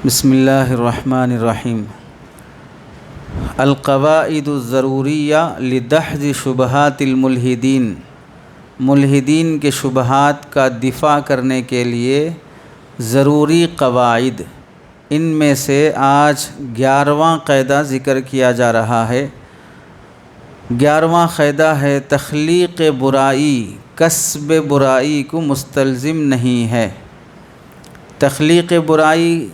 بسم اللہ الرحمن الرحیم۔ القواعد الضروریہ لدحض شبہات الملحدین، ملحدین کے شبہات کا دفاع کرنے کے لیے ضروری قواعد۔ ان میں سے آج 11واں قاعدہ ذکر کیا جا رہا ہے۔ 11واں قاعدہ ہے تخلیق برائی کسب برائی کو مستلزم نہیں ہے۔ تخلیق برائی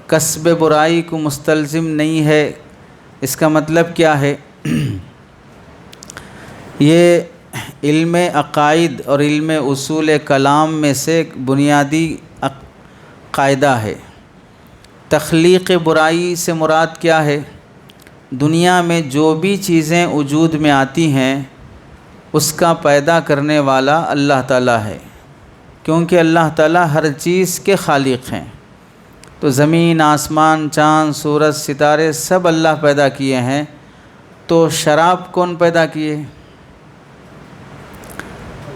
کسب برائی کو مستلزم نہیں ہے، اس کا مطلب کیا ہے؟ یہ علم عقائد اور علم اصول کلام میں سے ایک بنیادی قاعدہ ہے۔ تخلیق برائی سے مراد کیا ہے؟ دنیا میں جو بھی چیزیں وجود میں آتی ہیں اس کا پیدا کرنے والا اللہ تعالیٰ ہے، کیونکہ اللہ تعالیٰ ہر چیز کے خالق ہیں۔ تو زمین، آسمان، چاند، سورج، ستارے سب اللہ پیدا کیے ہیں۔ تو شراب کون پیدا کیے؟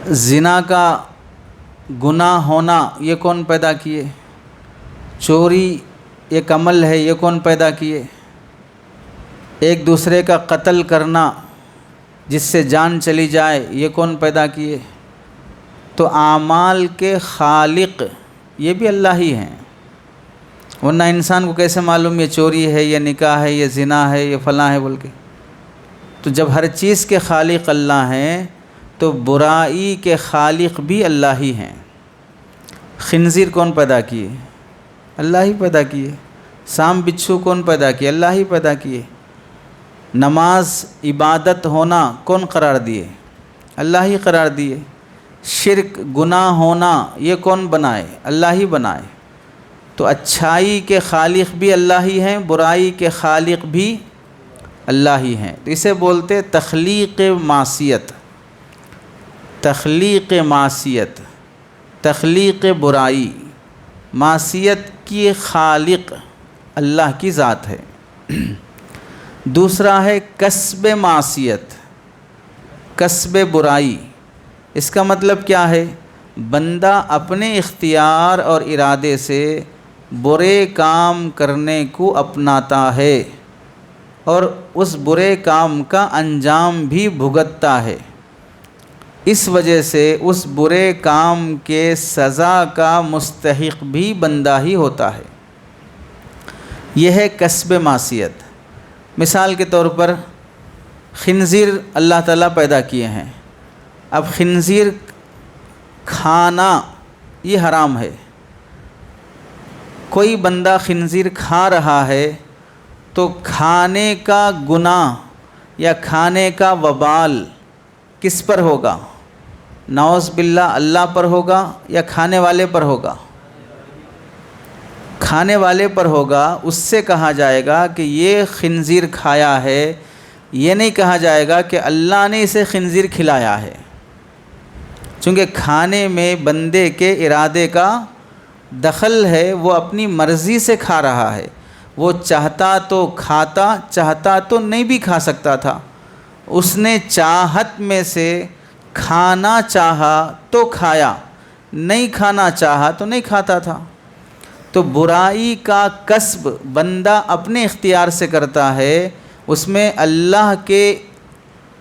زنا کا گناہ ہونا یہ کون پیدا کیے؟ چوری ایک عمل ہے، یہ کون پیدا کیے؟ ایک دوسرے کا قتل کرنا جس سے جان چلی جائے یہ کون پیدا کیے؟ تو اعمال کے خالق یہ بھی اللہ ہی ہیں، ورنہ انسان کو کیسے معلوم یہ چوری ہے، یہ نکاح ہے، یہ زنا ہے، یہ فلاں ہے بول کے؟ تو جب ہر چیز کے خالق اللہ ہیں تو برائی کے خالق بھی اللہ ہی ہیں۔ خنزیر کون پیدا کیے؟ اللہ ہی پیدا کیے۔ سام بچھو کون پیدا کیے؟ اللہ ہی پیدا کیے۔ نماز عبادت ہونا کون قرار دیے؟ اللہ ہی قرار دیے۔ شرک گناہ ہونا یہ کون بنائے؟ اللہ ہی بنائے۔ تو اچھائی کے خالق بھی اللہ ہی ہیں، برائی کے خالق بھی اللہ ہی ہیں۔ تو اسے بولتے تخلیق معصیت، تخلیق معصیت، تخلیق برائی۔ معصیت کی خالق اللہ کی ذات ہے۔ دوسرا ہے کسب معصیت، کسب برائی۔ اس کا مطلب کیا ہے؟ بندہ اپنے اختیار اور ارادے سے برے کام کرنے کو اپناتا ہے اور اس برے کام کا انجام بھی بھگتتا ہے۔ اس وجہ سے اس برے کام کے سزا کا مستحق بھی بندہ ہی ہوتا ہے۔ یہ ہے کسب معصیت۔ مثال کے طور پر خنزیر اللہ تعالیٰ پیدا کیے ہیں، اب خنزیر کھانا یہ حرام ہے۔ کوئی بندہ خنزیر کھا رہا ہے تو کھانے کا گناہ یا کھانے کا وبال کس پر ہوگا؟ نعوذ باللہ اللہ پر ہوگا یا کھانے والے پر ہوگا؟ کھانے والے پر ہوگا۔ اس سے کہا جائے گا کہ یہ خنزیر کھایا ہے، یہ نہیں کہا جائے گا کہ اللہ نے اسے خنزیر کھلایا ہے، چونکہ کھانے میں بندے کے ارادے کا دخل ہے، وہ اپنی مرضی سے کھا رہا ہے۔ وہ چاہتا تو کھاتا، چاہتا تو نہیں بھی کھا سکتا تھا۔ اس نے چاہت میں سے کھانا چاہا تو کھایا، نہیں کھانا چاہا تو نہیں کھاتا تھا۔ تو برائی کا کسب بندہ اپنے اختیار سے کرتا ہے، اس میں اللہ کے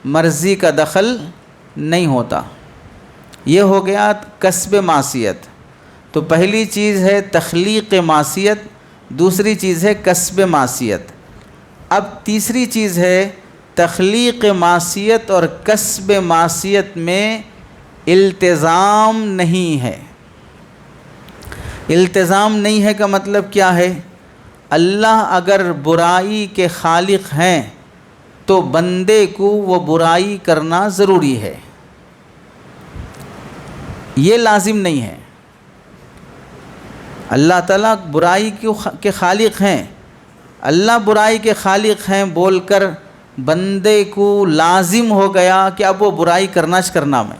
مرضی کا دخل نہیں ہوتا۔ یہ ہو گیا کسب معصیت۔ تو پہلی چیز ہے تخلیق معصیت، دوسری چیز ہے کسب معصیت۔ اب تیسری چیز ہے تخلیق معصیت اور کسب معصیت میں التزام نہیں ہے۔ التزام نہیں ہے کا مطلب کیا ہے؟ اللہ اگر برائی کے خالق ہیں تو بندے کو وہ برائی کرنا ضروری ہے، یہ لازم نہیں ہے۔ اللہ تعالیٰ برائی کے خالق ہیں، اللہ برائی کے خالق ہیں بول کر بندے کو لازم ہو گیا کہ اب وہ برائی کرنا میں۔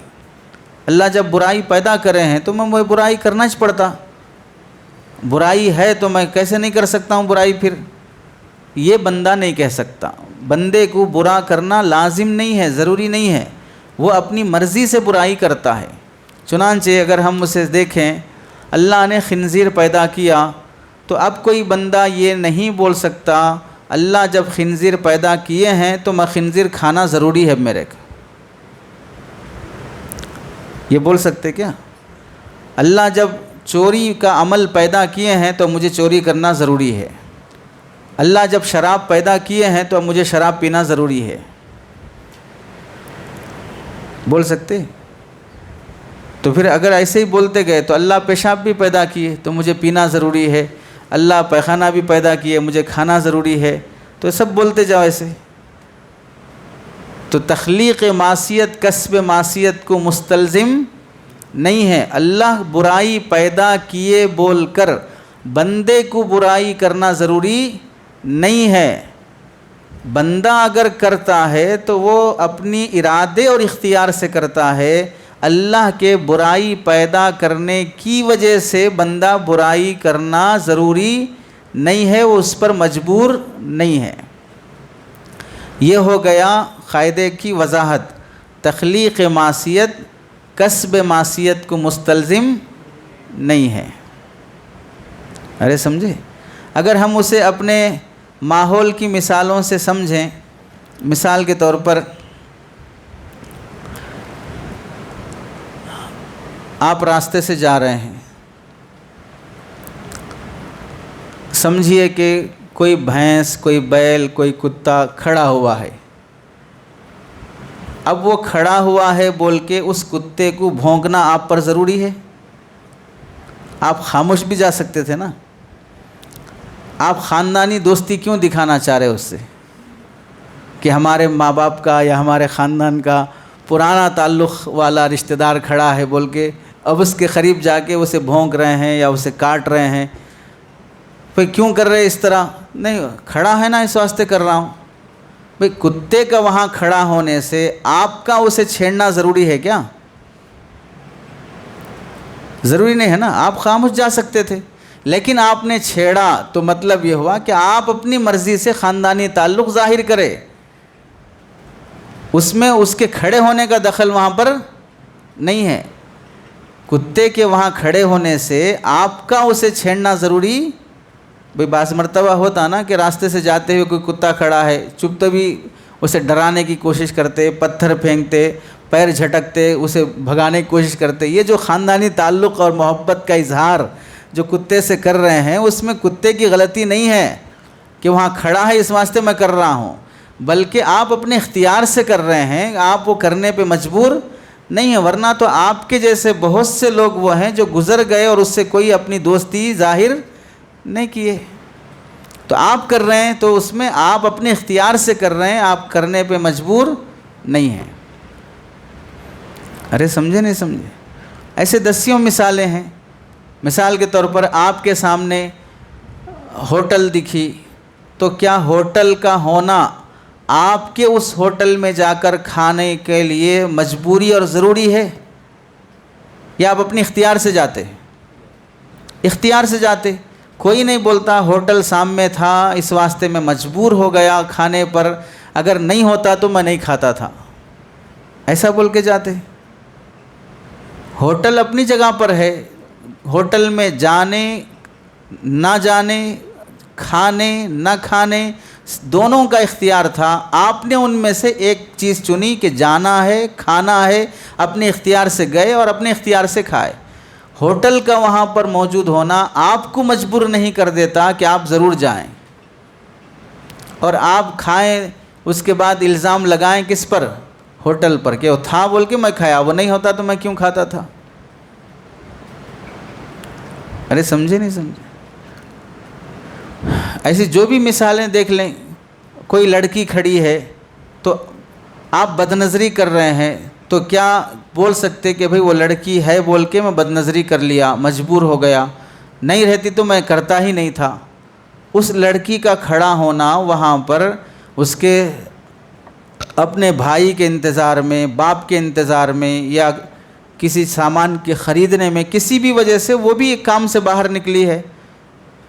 اللہ جب برائی پیدا کرے ہیں تو میں وہ برائی کرنا پڑتا۔ برائی ہے تو میں کیسے نہیں کر سکتا ہوں برائی؟ پھر یہ بندہ نہیں کہہ سکتا۔ بندے کو برا کرنا لازم نہیں ہے، ضروری نہیں ہے، وہ اپنی مرضی سے برائی کرتا ہے۔ چنانچہ اگر ہم اسے دیکھیں، اللہ نے خنزیر پیدا کیا تو اب کوئی بندہ یہ نہیں بول سکتا اللہ جب خنزیر پیدا کیے ہیں تو میں خنزیر کھانا ضروری ہے میرے کو. یہ بول سکتے کیا؟ اللہ جب چوری کا عمل پیدا کیے ہیں تو مجھے چوری کرنا ضروری ہے. اللہ جب شراب پیدا کیے ہیں تو اب مجھے شراب پینا ضروری ہے. بول سکتے؟ تو پھر اگر ایسے ہی بولتے گئے تو اللہ پیشاب بھی پیدا کیے تو مجھے پینا ضروری ہے، اللہ پیخانہ بھی پیدا کیے مجھے کھانا ضروری ہے، تو سب بولتے جاؤ ایسے. تو تخلیق معصیت کسب معصیت کو مستلزم نہیں ہے. اللہ برائی پیدا کیے بول کر بندے کو برائی کرنا ضروری نہیں ہے. بندہ اگر کرتا ہے تو وہ اپنی ارادے اور اختیار سے کرتا ہے. اللہ کے برائی پیدا کرنے کی وجہ سے بندہ برائی کرنا ضروری نہیں ہے، وہ اس پر مجبور نہیں ہے. یہ ہو گیا قاعدے کی وضاحت. تخلیق معصیت کسب معصیت کو مستلزم نہیں ہے. ارے سمجھے؟ اگر ہم اسے اپنے ماحول کی مثالوں سے سمجھیں، مثال کے طور پر آپ راستے سے جا رہے ہیں، سمجھیے کہ کوئی بھینس، کوئی بیل، کوئی کتا کھڑا ہوا ہے. اب وہ کھڑا ہوا ہے بول کے اس کتے کو بھونکنا آپ پر ضروری ہے؟ آپ خاموش بھی جا سکتے تھے نا. آپ خاندانی دوستی کیوں دکھانا چاہ رہے اس سے کہ ہمارے ماں باپ کا یا ہمارے خاندان کا پرانا تعلق والا رشتہ دار کھڑا ہے بول کے اب اس کے قریب جا کے اسے بھونک رہے ہیں یا اسے کاٹ رہے ہیں؟ بھئی کیوں کر رہے اس طرح؟ نہیں، کھڑا ہے نا اس واسطے کر رہا ہوں. بھئی کتے کا وہاں کھڑا ہونے سے آپ کا اسے چھیڑنا ضروری ہے کیا؟ ضروری نہیں ہے نا. آپ خاموش جا سکتے تھے، لیکن آپ نے چھیڑا تو مطلب یہ ہوا کہ آپ اپنی مرضی سے خاندانی تعلق ظاہر کرے. اس میں اس کے کھڑے ہونے کا دخل وہاں پر نہیں ہے. کتے کے وہاں کھڑے ہونے سے آپ کا اسے چھیڑنا ضروری. بھئی بعض مرتبہ ہوتا نا کہ راستے سے جاتے ہوئے کوئی کتا کھڑا ہے، چپ تو بھی اسے ڈرانے کی کوشش کرتے، پتھر پھینکتے، پیر جھٹکتے، اسے بھگانے کی کوشش کرتے. یہ جو خاندانی تعلق اور محبت کا اظہار جو کتے سے کر رہے ہیں، اس میں کتے کی غلطی نہیں ہے کہ وہاں کھڑا ہے اس واسطے میں کر رہا ہوں، بلکہ آپ اپنے اختیار سے کر رہے ہیں. آپ وہ کرنے پہ مجبور نہیں ہے. ورنہ تو آپ کے جیسے بہت سے لوگ وہ ہیں جو گزر گئے اور اس سے کوئی اپنی دوستی ظاہر نہیں کیے. تو آپ کر رہے ہیں تو اس میں آپ اپنے اختیار سے کر رہے ہیں، آپ کرنے پہ مجبور نہیں ہیں. ارے سمجھے نہیں سمجھے؟ ایسے دسیوں مثالیں ہیں. مثال کے طور پر آپ کے سامنے ہوٹل دکھی تو کیا ہوٹل کا ہونا آپ کے اس ہوٹل میں جا کر کھانے کے لیے مجبوری اور ضروری ہے، یا آپ اپنے اختیار سے جاتے؟ اختیار سے جاتے. کوئی نہیں بولتا ہوٹل سامنے تھا اس واسطے میں مجبور ہو گیا کھانے پر، اگر نہیں ہوتا تو میں نہیں کھاتا تھا، ایسا بول کے جاتے. ہوٹل اپنی جگہ پر ہے، ہوٹل میں جانے نہ جانے، کھانے نہ کھانے، دونوں کا اختیار تھا. آپ نے ان میں سے ایک چیز چنی کہ جانا ہے، کھانا ہے، اپنے اختیار سے گئے اور اپنے اختیار سے کھائے. ہوٹل کا وہاں پر موجود ہونا آپ کو مجبور نہیں کر دیتا کہ آپ ضرور جائیں اور آپ کھائیں. اس کے بعد الزام لگائیں کس پر؟ ہوٹل پر، کہ وہ تھا بول کے میں کھایا، وہ نہیں ہوتا تو میں کیوں کھاتا تھا. ارے سمجھے نہیں سمجھے؟ ایسی جو بھی مثالیں دیکھ لیں. کوئی لڑکی کھڑی ہے تو آپ بدنظری کر رہے ہیں تو کیا بول سکتے کہ بھئی وہ لڑکی ہے بول کے میں بدنظری کر لیا، مجبور ہو گیا، نہیں رہتی تو میں کرتا ہی نہیں تھا. اس لڑکی کا کھڑا ہونا وہاں پر اس کے اپنے بھائی کے انتظار میں، باپ کے انتظار میں، یا کسی سامان کے خریدنے میں، کسی بھی وجہ سے وہ بھی ایک کام سے باہر نکلی ہے،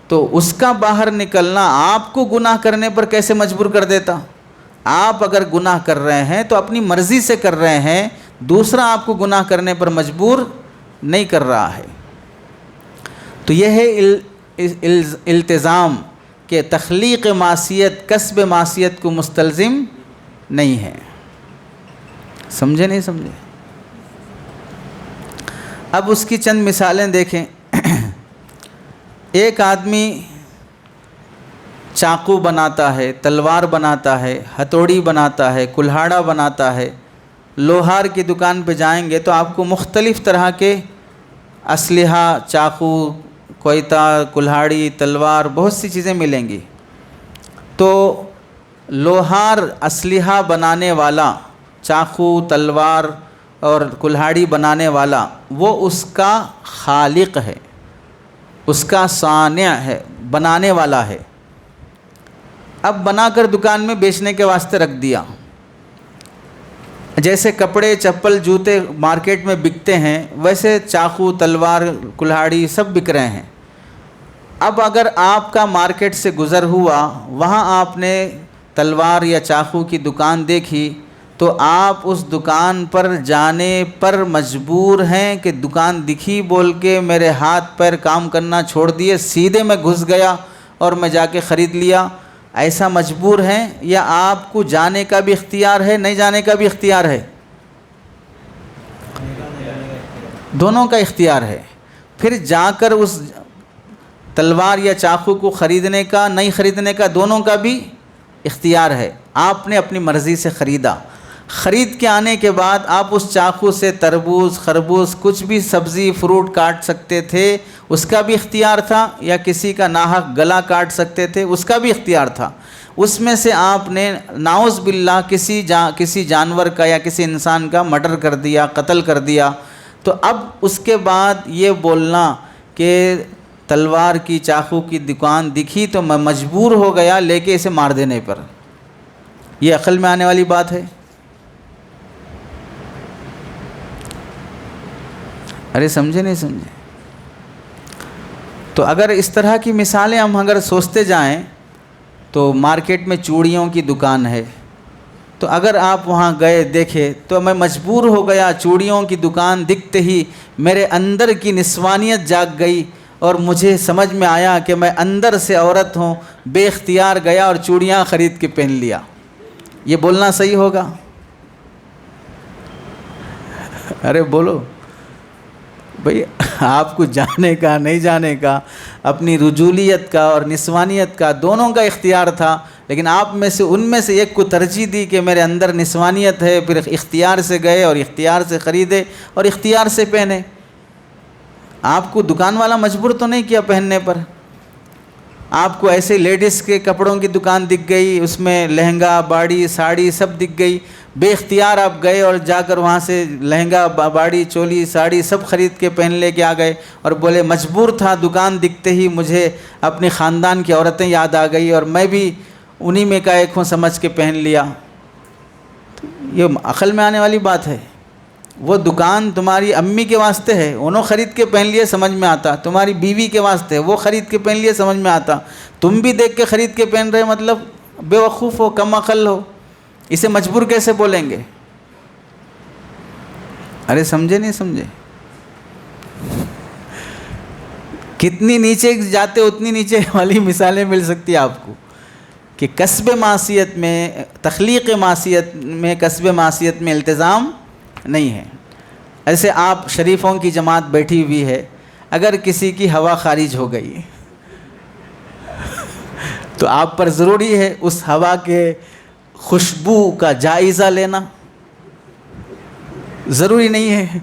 تو اس کا باہر نکلنا آپ کو گناہ کرنے پر کیسے مجبور کر دیتا؟ آپ اگر گناہ کر رہے ہیں تو اپنی مرضی سے کر رہے ہیں، دوسرا آپ کو گناہ کرنے پر مجبور نہیں کر رہا ہے. تو یہ ہے التزام کہ تخلیق معصیت کسب معصیت کو مستلزم نہیں ہے۔ سمجھے نہیں سمجھے؟ اب اس کی چند مثالیں دیکھیں۔ ایک آدمی چاقو بناتا ہے، تلوار بناتا ہے، ہتھوڑی بناتا ہے، کلہاڑا بناتا ہے۔ لوہار کی دکان پہ جائیں گے تو آپ کو مختلف طرح کے اسلحہ، چاقو، کوئتہ، کلہاڑی، تلوار، بہت سی چیزیں ملیں گی۔ تو لوہار اسلحہ بنانے والا، چاقو، تلوار اور کلہاڑی بنانے والا، وہ اس کا خالق ہے، اس کا صانع ہے، بنانے والا ہے۔ اب بنا کر دکان میں بیچنے کے واسطے رکھ دیا۔ جیسے کپڑے، چپل، جوتے مارکیٹ میں بکتے ہیں، ویسے چاقو، تلوار، کلہاڑی سب بک رہے ہیں۔ اب اگر آپ کا مارکیٹ سے گزر ہوا، وہاں آپ نے تلوار یا چاقو کی دکان دیکھی، تو آپ اس دکان پر جانے پر مجبور ہیں کہ دکان دکھی بول کے میرے ہاتھ پیر کام کرنا چھوڑ دیے، سیدھے میں گھس گیا اور میں جا کے خرید لیا، ایسا مجبور ہیں؟ یا آپ کو جانے کا بھی اختیار ہے، نہیں جانے کا بھی اختیار ہے؟ دونوں کا اختیار ہے۔ پھر جا کر اس تلوار یا چاقو کو خریدنے کا، نہیں خریدنے کا، دونوں کا بھی اختیار ہے۔ آپ نے اپنی مرضی سے خریدا، خرید کے آنے کے بعد آپ اس چاقو سے تربوز، خربوز، کچھ بھی سبزی، فروٹ کاٹ سکتے تھے، اس کا بھی اختیار تھا، یا کسی کا ناحق گلا کاٹ سکتے تھے، اس کا بھی اختیار تھا۔ اس میں سے آپ نے نعوذ باللہ کسی جانور کا یا کسی انسان کا مرڈر کر دیا، قتل کر دیا، تو اب اس کے بعد یہ بولنا کہ تلوار کی، چاقو کی دکان دکھی تو میں مجبور ہو گیا لے کے اسے مار دینے پر، یہ عقل میں آنے والی بات ہے؟ ارے سمجھے نہیں سمجھے؟ تو اگر اس طرح کی مثالیں ہم اگر سوچتے جائیں تو مارکیٹ میں چوڑیوں کی دکان ہے، تو اگر آپ وہاں گئے دیکھے تو میں مجبور ہو گیا، چوڑیوں کی دکان دکھتے ہی میرے اندر کی نسوانیت جاگ گئی اور مجھے سمجھ میں آیا کہ میں اندر سے عورت ہوں، بے اختیار گیا اور چوڑیاں خرید کے پہن لیا۔ یہ بولنا صحیح ہوگا؟ ارے بولو بھئی، آپ کو جانے کا، نہیں جانے کا، اپنی رجولیت کا اور نسوانیت کا دونوں کا اختیار تھا، لیکن آپ میں سے ان میں سے ایک کو ترجیح دی کہ میرے اندر نسوانیت ہے، پھر اختیار سے گئے اور اختیار سے خریدے اور اختیار سے پہنے۔ آپ کو دکان والا مجبور تو نہیں کیا پہننے پر۔ آپ کو ایسے لیڈیز کے کپڑوں کی دکان دکھ گئی، اس میں لہنگا، باڑی، ساڑی سب دکھ گئی، بے اختیار آپ گئے اور جا کر وہاں سے لہنگا، باڑی، چولی، ساڑی سب خرید کے پہن لے کے آ گئے اور بولے مجبور تھا، دکان دکھتے ہی مجھے اپنے خاندان کی عورتیں یاد آ گئی اور میں بھی انہی میں کا ایک ہوں سمجھ کے پہن لیا۔ یہ عقل میں آنے والی بات ہے؟ وہ دکان تمہاری امی کے واسطے ہے، انہوں خرید کے پہن لیے سمجھ میں آتا، تمہاری بیوی کے واسطے ہے، وہ خرید کے پہن لیے سمجھ میں آتا، تم بھی دیکھ کے خرید کے پہن رہے، مطلب بے وقوف ہو، کم عقل ہو، اسے مجبور کیسے بولیں گے؟ ارے سمجھے نہیں سمجھے؟ کتنی نیچے جاتے اتنی نیچے والی مثالیں مل سکتی ہیں آپ کو کہ کسب معصیت میں، تخلیق معصیت میں، کسب معصیت میں التزام نہیں ہے۔ ایسے آپ شریفوں کی جماعت بیٹھی ہوئی ہے، اگر کسی کی ہوا خارج ہو گئی تو آپ پر ضروری ہے اس ہوا کے خوشبو کا جائزہ لینا؟ ضروری نہیں ہے،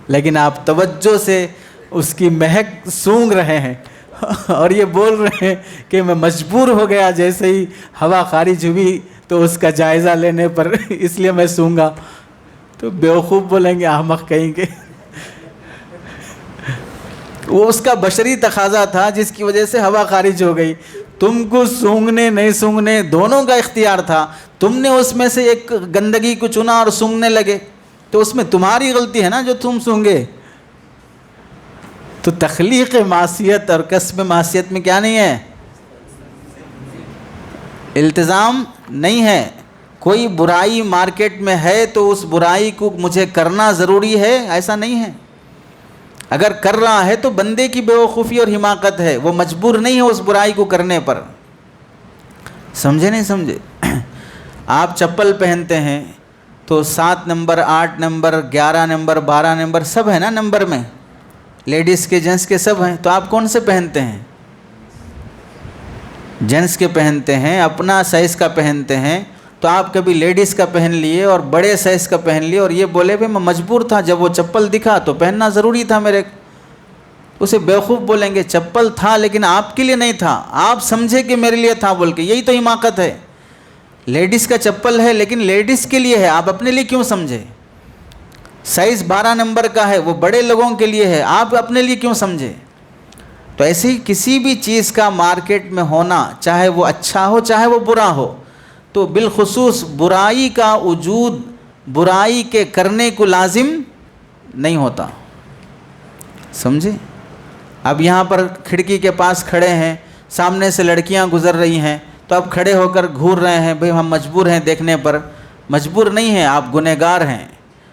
لیکن آپ توجہ سے اس کی مہک سونگھ رہے ہیں اور یہ بول رہے ہیں کہ میں مجبور ہو گیا جیسے ہی ہوا خارج ہوئی تو اس کا جائزہ لینے پر، اس لیے میں سونگا۔ تو بیوقوف بولیں گے، احمق کہیں گے۔ وہ اس کا بشری تقاضا تھا جس کی وجہ سے ہوا خارج ہو گئی، تم کو سونگنے نہیں سونگنے دونوں کا اختیار تھا، تم نے اس میں سے ایک گندگی کو چنا اور سونگنے لگے، تو اس میں تمہاری غلطی ہے نا جو تم سونگے۔ تو تخلیق معصیت اور کسب معصیت میں کیا نہیں ہے؟ التزام نہیں ہے۔ کوئی برائی مارکیٹ میں ہے تو اس برائی کو مجھے کرنا ضروری ہے، ایسا نہیں ہے۔ اگر کر رہا ہے تو بندے کی بیوقوفی اور حماقت ہے، وہ مجبور نہیں ہے اس برائی کو کرنے پر. سمجھے نہیں سمجھے؟ آپ چپل پہنتے ہیں تو 7 نمبر 8 نمبر 11 نمبر 12 نمبر سب ہے نا نمبر میں، لیڈیز کے جینٹس کے سب ہیں، تو آپ کون سے پہنتے ہیں؟ جینٹس کے پہنتے ہیں، اپنا سائز کا پہنتے ہیں. تو آپ کبھی لیڈیز کا پہن لیے اور بڑے سائز کا پہن لیے اور یہ بولے بھائی میں مجبور تھا، جب وہ چپل دکھا تو پہننا ضروری تھا میرے. اسے بیوقوف بولیں گے. چپل تھا لیکن آپ کے لیے نہیں تھا، آپ سمجھے کہ میرے لیے تھا بول کے، یہی تو حماقت ہے. لیڈیز کا چپل ہے لیکن لیڈیز کے لیے ہے، آپ اپنے لیے کیوں سمجھے؟ سائز 12 نمبر کا ہے، وہ بڑے لوگوں کے لیے ہے، آپ اپنے لیے کیوں سمجھے؟ تو ایسے ہی کسی بھی چیز کا مارکیٹ میں ہونا، چاہے وہ اچھا ہو چاہے وہ برا ہو، تو بالخصوص برائی کا وجود برائی کے کرنے کو لازم نہیں ہوتا. سمجھے؟ اب یہاں پر کھڑکی کے پاس کھڑے ہیں، سامنے سے لڑکیاں گزر رہی ہیں، تو اب کھڑے ہو کر گھور رہے ہیں بھئی ہم مجبور ہیں دیکھنے پر. مجبور نہیں ہیں، آپ گنہگار ہیں،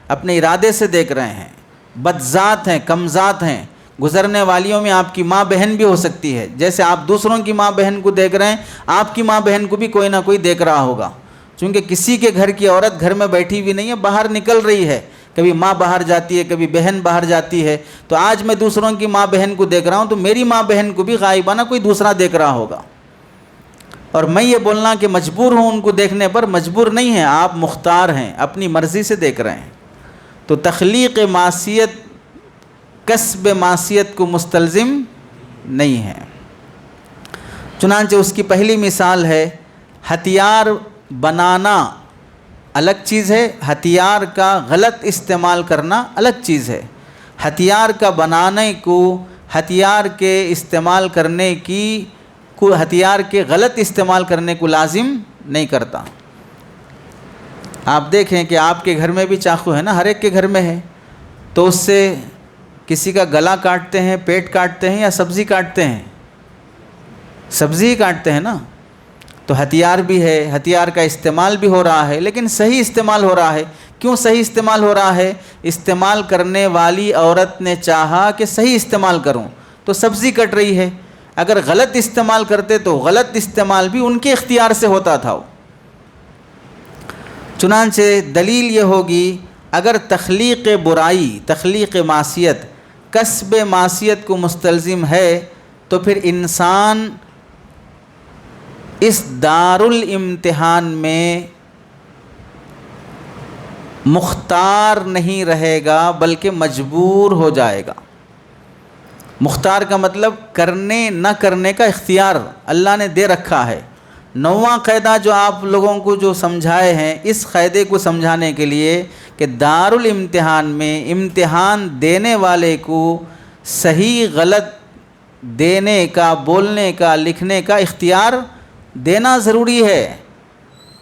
اپنے ارادے سے دیکھ رہے ہیں، بدذات ہیں، کمذات ہیں. گزرنے والیوں میں آپ کی ماں بہن بھی ہو سکتی ہے، جیسے آپ دوسروں کی ماں بہن کو دیکھ رہے ہیں، آپ کی ماں بہن کو بھی کوئی نہ کوئی دیکھ رہا ہوگا. چونکہ کسی کے گھر کی عورت گھر میں بیٹھی ہوئی نہیں ہے، باہر نکل رہی ہے، کبھی ماں باہر جاتی ہے، کبھی بہن باہر جاتی ہے. تو آج میں دوسروں کی ماں بہن کو دیکھ رہا ہوں تو میری ماں بہن کو بھی غائبانہ کوئی دوسرا دیکھ رہا ہوگا. اور میں یہ بولنا کہ مجبور ہوں ان کو دیکھنے پر، مجبور نہیں ہیں، آپ مختار ہیں، اپنی مرضی سے دیکھ رہے ہیں. تو تخلیق معصیت کسب معصیت کو مستلزم نہیں ہے. چنانچہ اس کی پہلی مثال ہے ہتھیار بنانا الگ چیز ہے، ہتھیار کا غلط استعمال کرنا الگ چیز ہے. ہتھیار کا بنانے کو ہتھیار کے استعمال کرنے کو ہتھیار کے غلط استعمال کرنے کو لازم نہیں کرتا. آپ دیکھیں کہ آپ کے گھر میں بھی چاقو ہے نا، ہر ایک کے گھر میں ہے، تو اس سے کسی کا گلا کاٹتے ہیں، پیٹ کاٹتے ہیں یا سبزی کاٹتے ہیں؟ سبزی ہی کاٹتے ہیں نا. تو ہتھیار بھی ہے، ہتھیار کا استعمال بھی ہو رہا ہے، لیکن صحیح استعمال ہو رہا ہے. کیوں صحیح استعمال ہو رہا ہے؟ استعمال کرنے والی عورت نے چاہا کہ صحیح استعمال کروں تو سبزی کٹ رہی ہے. اگر غلط استعمال کرتے تو غلط استعمال بھی ان کے اختیار سے ہوتا تھا. چنانچہ دلیل یہ ہوگی اگر تخلیق برائی، تخلیق معصیت کسب معصیت کو مستلزم ہے تو پھر انسان اس دارالامتحان میں مختار نہیں رہے گا بلکہ مجبور ہو جائے گا. مختار کا مطلب کرنے نہ کرنے کا اختیار اللہ نے دے رکھا ہے. 9واں قاعدہ جو آپ لوگوں کو جو سمجھائے ہیں، اس قاعدے کو سمجھانے کے لیے کہ دارالامتحان میں امتحان دینے والے کو صحیح غلط دینے کا، بولنے کا، لکھنے کا اختیار دینا ضروری ہے.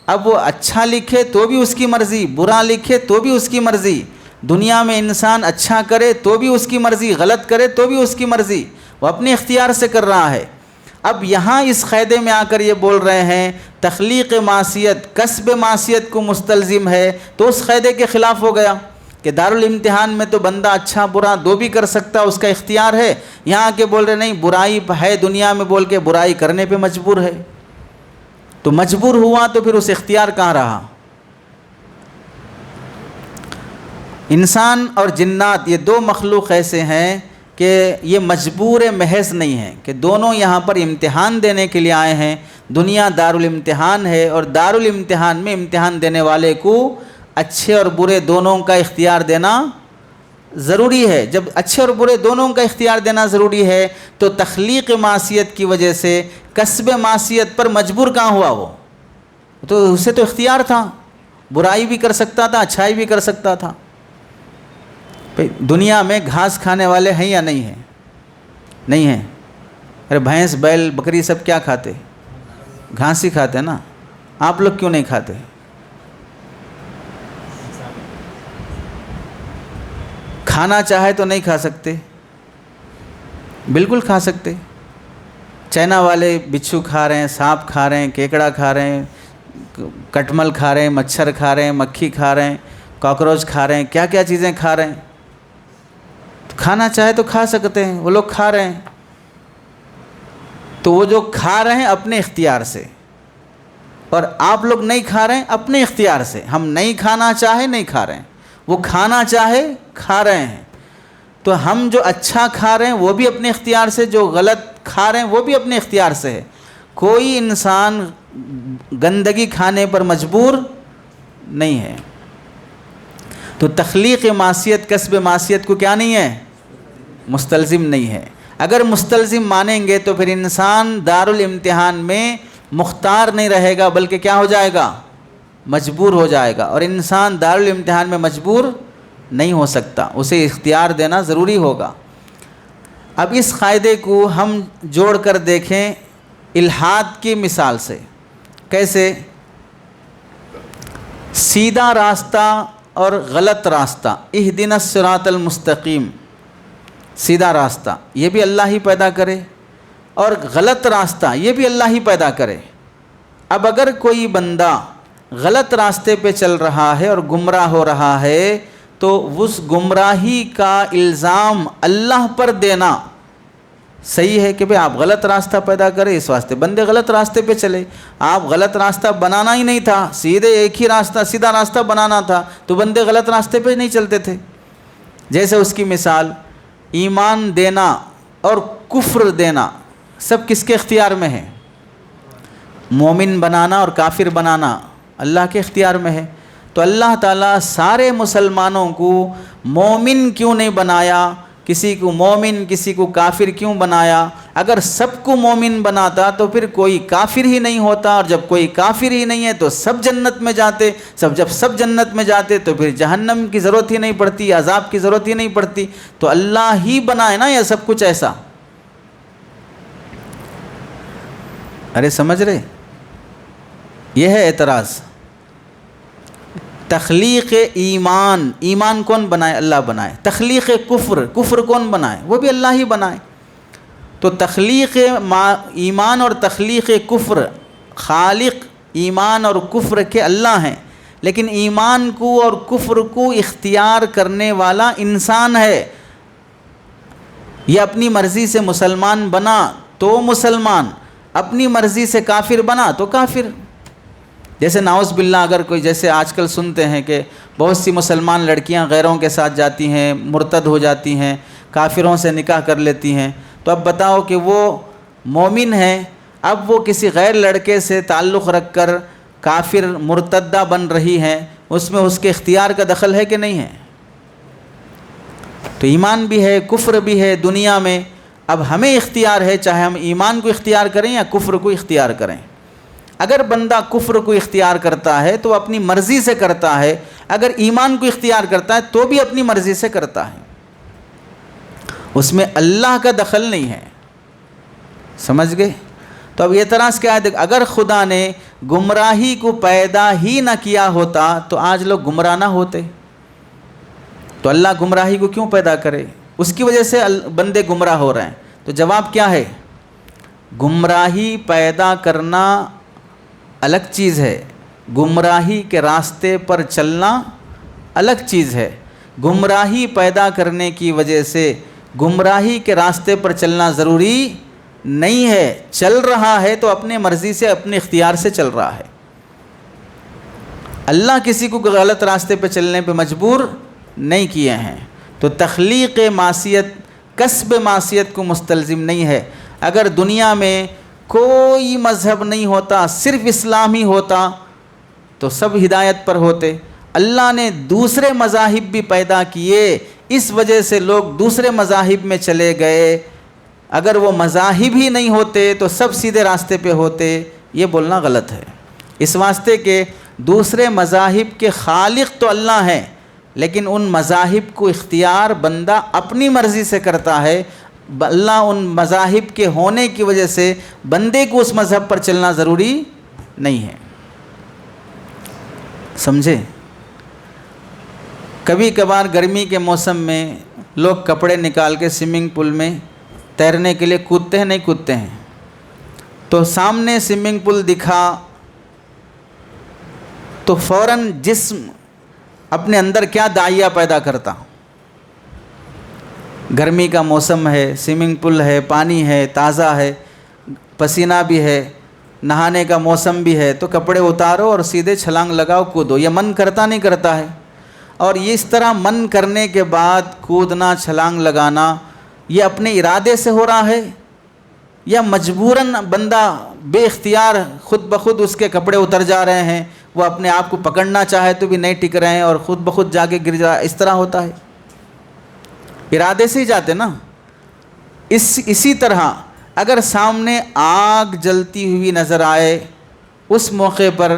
اب وہ اچھا لکھے تو بھی اس کی مرضی، برا لکھے تو بھی اس کی مرضی. دنیا میں انسان اچھا کرے تو بھی اس کی مرضی، غلط کرے تو بھی اس کی مرضی، وہ اپنے اختیار سے کر رہا ہے. اب یہاں اس قاعدے میں آ کر یہ بول رہے ہیں تخلیق معصیت کسب معصیت کو مستلزم ہے، تو اس قاعدے کے خلاف ہو گیا کہ دارالامتحان میں تو بندہ اچھا برا دو بھی کر سکتا، اس کا اختیار ہے. یہاں کے بول رہے نہیں، برائی ہے دنیا میں بول کے برائی کرنے پہ مجبور ہے. تو مجبور ہوا تو پھر اس اختیار کہاں رہا؟ انسان اور جنات یہ دو مخلوق ایسے ہیں کہ یہ مجبور محض نہیں ہیں، کہ دونوں یہاں پر امتحان دینے کے لیے آئے ہیں. دنیا دارالامتحان ہے اور دارالامتحان میں امتحان دینے والے کو اچھے اور برے دونوں کا اختیار دینا ضروری ہے. جب اچھے اور برے دونوں کا اختیار دینا ضروری ہے تو تخلیق معصیت کی وجہ سے کسب معصیت پر مجبور کہاں ہوا؟ وہ تو اسے تو اختیار تھا، برائی بھی کر سکتا تھا، اچھائی بھی کر سکتا تھا. دنیا میں گھاس کھانے والے ہیں یا نہیں ہیں؟ نہیں ہیں. ارے بھینس بیل بکری سب کیا کھاتے؟ گھاس ہی کھاتے نا. آپ لوگ کیوں نہیں کھاتے؟ کھانا چاہے تو نہیں کھا سکتے؟ بالکل کھا سکتے. چائنا والے بچھو کھا رہے ہیں، سانپ کھا رہے ہیں، کیکڑا کھا رہے ہیں، کٹمل کھا رہے ہیں، مچھر کھا رہے ہیں، مکھی کھا رہے ہیں، کاکروچ کھا رہے ہیں، کیا کیا چیزیں کھا رہے ہیں. کھانا چاہے تو کھا سکتے ہیں، وہ لوگ کھا رہے ہیں، تو وہ جو کھا رہے ہیں اپنے اختیار سے، اور آپ لوگ نہیں کھا رہے ہیں اپنے اختیار سے۔ ہم نہیں کھانا چاہے نہیں کھا رہے ہیں، وہ کھانا چاہے کھا رہے ہیں۔ تو ہم جو اچھا کھا رہے ہیں وہ بھی اپنے اختیار سے، جو غلط کھا رہے ہیں وہ بھی اپنے اختیار سے ہے۔ کوئی انسان گندگی کھانے پر مجبور نہیں ہے۔ تو تخلیق معصیت کسب معصیت کو کیا نہیں ہے؟ مستلزم نہیں ہے۔ اگر مستلزم مانیں گے تو پھر انسان دارالامتحان میں مختار نہیں رہے گا، بلکہ کیا ہو جائے گا؟ مجبور ہو جائے گا، اور انسان دارالامتحان میں مجبور نہیں ہو سکتا، اسے اختیار دینا ضروری ہوگا۔ اب اس قاعدے کو ہم جوڑ کر دیکھیں الحاد کی مثال سے۔ کیسے؟ سیدھا راستہ اور غلط راستہ، اہدنا الصراط المستقیم، سیدھا راستہ یہ بھی اللہ ہی پیدا کرے، اور غلط راستہ یہ بھی اللہ ہی پیدا کرے۔ اب اگر کوئی بندہ غلط راستے پہ چل رہا ہے اور گمراہ ہو رہا ہے تو اس گمراہی کا الزام اللہ پر دینا صحیح ہے کہ بھئی آپ غلط راستہ پیدا کرے، اس واسطے بندے غلط راستے پہ چلے۔ آپ غلط راستہ بنانا ہی نہیں تھا، سیدھے ایک ہی راستہ سیدھا راستہ بنانا تھا تو بندے غلط راستے پہ نہیں چلتے تھے۔ جیسے اس کی مثال، ایمان دینا اور کفر دینا سب کس کے اختیار میں ہے؟ مومن بنانا اور کافر بنانا اللہ کے اختیار میں ہے۔ تو اللہ تعالیٰ سارے مسلمانوں کو مومن کیوں نہیں بنایا، کسی کو مومن کسی کو کافر کیوں بنایا؟ اگر سب کو مومن بناتا تو پھر کوئی کافر ہی نہیں ہوتا، اور جب کوئی کافر ہی نہیں ہے تو سب جنت میں جاتے، جب سب جنت میں جاتے تو پھر جہنم کی ضرورت ہی نہیں پڑتی، عذاب کی ضرورت ہی نہیں پڑتی۔ تو اللہ ہی بنائے نا یہ سب کچھ ایسا۔ ارے سمجھ رہے؟ یہ ہے اعتراض۔ تخلیق ایمان، ایمان کون بنائے؟ اللہ بنائے۔ تخلیق کفر، کفر کون بنائے؟ وہ بھی اللہ ہی بنائے۔ تو تخلیق ایمان اور تخلیق کفر، خالق ایمان اور کفر کے اللہ ہیں، لیکن ایمان کو اور کفر کو اختیار کرنے والا انسان ہے۔ یہ اپنی مرضی سے مسلمان بنا تو مسلمان، اپنی مرضی سے کافر بنا تو کافر۔ جیسے نعوذ باللہ اگر کوئی، جیسے آج کل سنتے ہیں کہ بہت سی مسلمان لڑکیاں غیروں کے ساتھ جاتی ہیں، مرتد ہو جاتی ہیں، کافروں سے نکاح کر لیتی ہیں، تو اب بتاؤ کہ وہ مومن ہے، اب وہ کسی غیر لڑکے سے تعلق رکھ کر کافر مرتدہ بن رہی ہیں، اس میں اس کے اختیار کا دخل ہے کہ نہیں ہے؟ تو ایمان بھی ہے، کفر بھی ہے دنیا میں۔ اب ہمیں اختیار ہے، چاہے ہم ایمان کو اختیار کریں یا کفر کو اختیار کریں۔ اگر بندہ کفر کو اختیار کرتا ہے تو اپنی مرضی سے کرتا ہے، اگر ایمان کو اختیار کرتا ہے تو بھی اپنی مرضی سے کرتا ہے، اس میں اللہ کا دخل نہیں ہے۔ سمجھ گئے؟ تو اب اعتراض کیا ہے؟ اگر خدا نے گمراہی کو پیدا ہی نہ کیا ہوتا تو آج لوگ گمراہ نہ ہوتے، تو اللہ گمراہی کو کیوں پیدا کرے؟ اس کی وجہ سے بندے گمراہ ہو رہے ہیں۔ تو جواب کیا ہے؟ گمراہی پیدا کرنا الگ چیز ہے، گمراہی کے راستے پر چلنا الگ چیز ہے۔ گمراہی پیدا کرنے کی وجہ سے گمراہی کے راستے پر چلنا ضروری نہیں ہے، چل رہا ہے تو اپنے مرضی سے اپنے اختیار سے چل رہا ہے۔ اللہ کسی کو غلط راستے پہ چلنے پہ مجبور نہیں کیے ہیں۔ تو تخلیق معصیت کسب معصیت کو مستلزم نہیں ہے۔ اگر دنیا میں کوئی مذہب نہیں ہوتا، صرف اسلام ہی ہوتا تو سب ہدایت پر ہوتے۔ اللہ نے دوسرے مذاہب بھی پیدا کیے، اس وجہ سے لوگ دوسرے مذاہب میں چلے گئے۔ اگر وہ مذاہب ہی نہیں ہوتے تو سب سیدھے راستے پہ ہوتے، یہ بولنا غلط ہے۔ اس واسطے کہ دوسرے مذاہب کے خالق تو اللہ ہیں، لیکن ان مذاہب کو اختیار بندہ اپنی مرضی سے کرتا ہے۔ اللہ ان مذاہب کے ہونے کی وجہ سے بندے کو اس مذہب پر چلنا ضروری نہیں ہے۔ سمجھے؟ کبھی کبھار گرمی کے موسم میں لوگ کپڑے نکال کے سوئمنگ پول میں تیرنے کے لیے کودتے ہیں، نہیں کودتے ہیں؟ تو سامنے سوئمنگ پول دکھا تو فوراً جسم اپنے اندر کیا داعیہ پیدا کرتا؟ گرمی کا موسم ہے، سوئمنگ پول ہے، پانی ہے، تازہ ہے، پسینہ بھی ہے، نہانے کا موسم بھی ہے، تو کپڑے اتارو اور سیدھے چھلانگ لگاؤ، کودو۔ یہ من کرتا نہیں کرتا ہے؟ اور اس طرح من کرنے کے بعد کودنا، چھلانگ لگانا، یہ اپنے ارادے سے ہو رہا ہے یا مجبوراً بندہ بے اختیار خود بخود اس کے کپڑے اتر جا رہے ہیں، وہ اپنے آپ کو پکڑنا چاہے تو بھی نہیں ٹک رہے ہیں اور خود بخود جا کے گر جا، اس طرح ہوتا ہے؟ ارادے سے ہی جاتے نا۔ اسی طرح اگر سامنے آگ جلتی ہوئی نظر آئے، اس موقع پر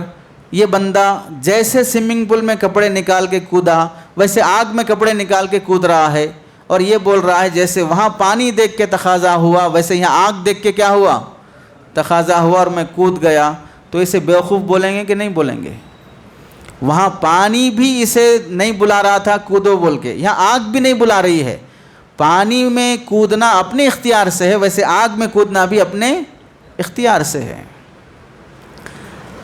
یہ بندہ جیسے سوئمنگ پول میں کپڑے نکال کے کودا، ویسے آگ میں کپڑے نکال کے کود رہا ہے، اور یہ بول رہا ہے جیسے وہاں پانی دیکھ کے تقاضا ہوا ویسے یہاں آگ دیکھ کے کیا ہوا؟ تقاضا ہوا اور میں کود گیا۔ تو اسے بیوقوف بولیں گے کہ نہیں بولیں گے؟ وہاں پانی بھی اسے نہیں بلا رہا تھا کودو بول کے، یہاں آگ بھی نہیں بلا رہی ہے۔ پانی میں کودنا اپنے اختیار سے ہے، ویسے آگ میں کودنا بھی اپنے اختیار سے ہے۔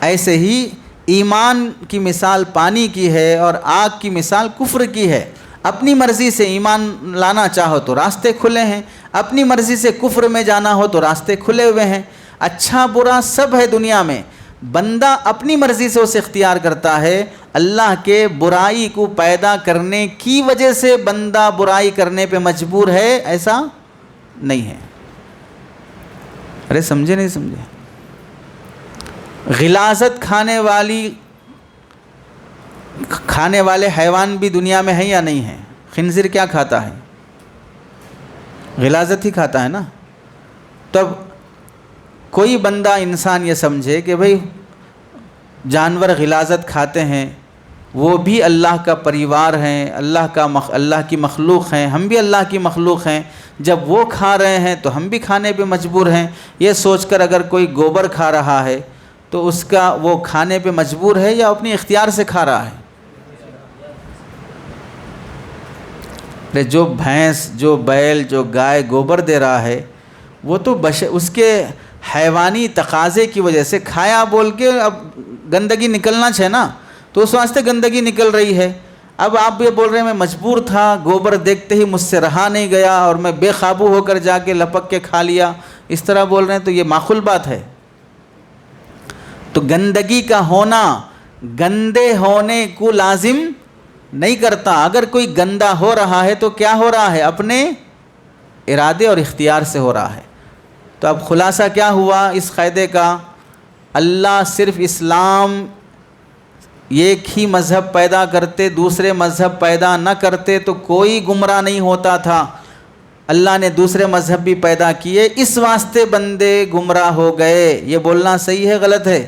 ایسے ہی ایمان کی مثال پانی کی ہے اور آگ کی مثال کفر کی ہے۔ اپنی مرضی سے ایمان لانا چاہو تو راستے کھلے ہیں، اپنی مرضی سے کفر میں جانا ہو تو راستے کھلے ہوئے ہیں۔ اچھا برا سب ہے دنیا میں، بندہ اپنی مرضی سے اسے اختیار کرتا ہے۔ اللہ کے برائی کو پیدا کرنے کی وجہ سے بندہ برائی کرنے پہ مجبور ہے، ایسا نہیں ہے۔ ارے سمجھے نہیں سمجھے؟ غلاظت کھانے والے حیوان بھی دنیا میں ہیں یا نہیں ہیں؟ خنزیر کیا کھاتا ہے؟ غلاظت ہی کھاتا ہے نا۔ تب کوئی بندہ انسان یہ سمجھے کہ بھئی جانور غلاظت کھاتے ہیں، وہ بھی اللہ کا پریوار ہیں، اللہ کی مخلوق ہیں، ہم بھی اللہ کی مخلوق ہیں، جب وہ کھا رہے ہیں تو ہم بھی کھانے پہ مجبور ہیں، یہ سوچ کر اگر کوئی گوبر کھا رہا ہے تو اس کا وہ کھانے پہ مجبور ہے یا اپنی اختیار سے کھا رہا ہے؟ جو بھینس، جو بیل، جو گائے گوبر دے رہا ہے، وہ تو اس کے حیوانی تقاضے کی وجہ سے کھایا بول کے اب گندگی نکلنا چاہے نا، تو اس واسطے گندگی نکل رہی ہے۔ اب آپ یہ بول رہے ہیں میں مجبور تھا، گوبر دیکھتے ہی مجھ سے رہا نہیں گیا اور میں بے قابو ہو کر جا کے لپک کے کھا لیا، اس طرح بول رہے ہیں تو یہ معقول بات ہے؟ تو گندگی کا ہونا گندے ہونے کو لازم نہیں کرتا۔ اگر کوئی گندا ہو رہا ہے تو کیا ہو رہا ہے؟ اپنے ارادے اور اختیار سے ہو رہا ہے۔ تو اب خلاصہ کیا ہوا اس قاعدے کا؟ اللہ صرف اسلام ایک ہی مذہب پیدا کرتے، دوسرے مذہب پیدا نہ کرتے تو کوئی گمراہ نہیں ہوتا تھا۔ اللہ نے دوسرے مذہب بھی پیدا کیے، اس واسطے بندے گمراہ ہو گئے۔ یہ بولنا صحیح ہے غلط ہے؟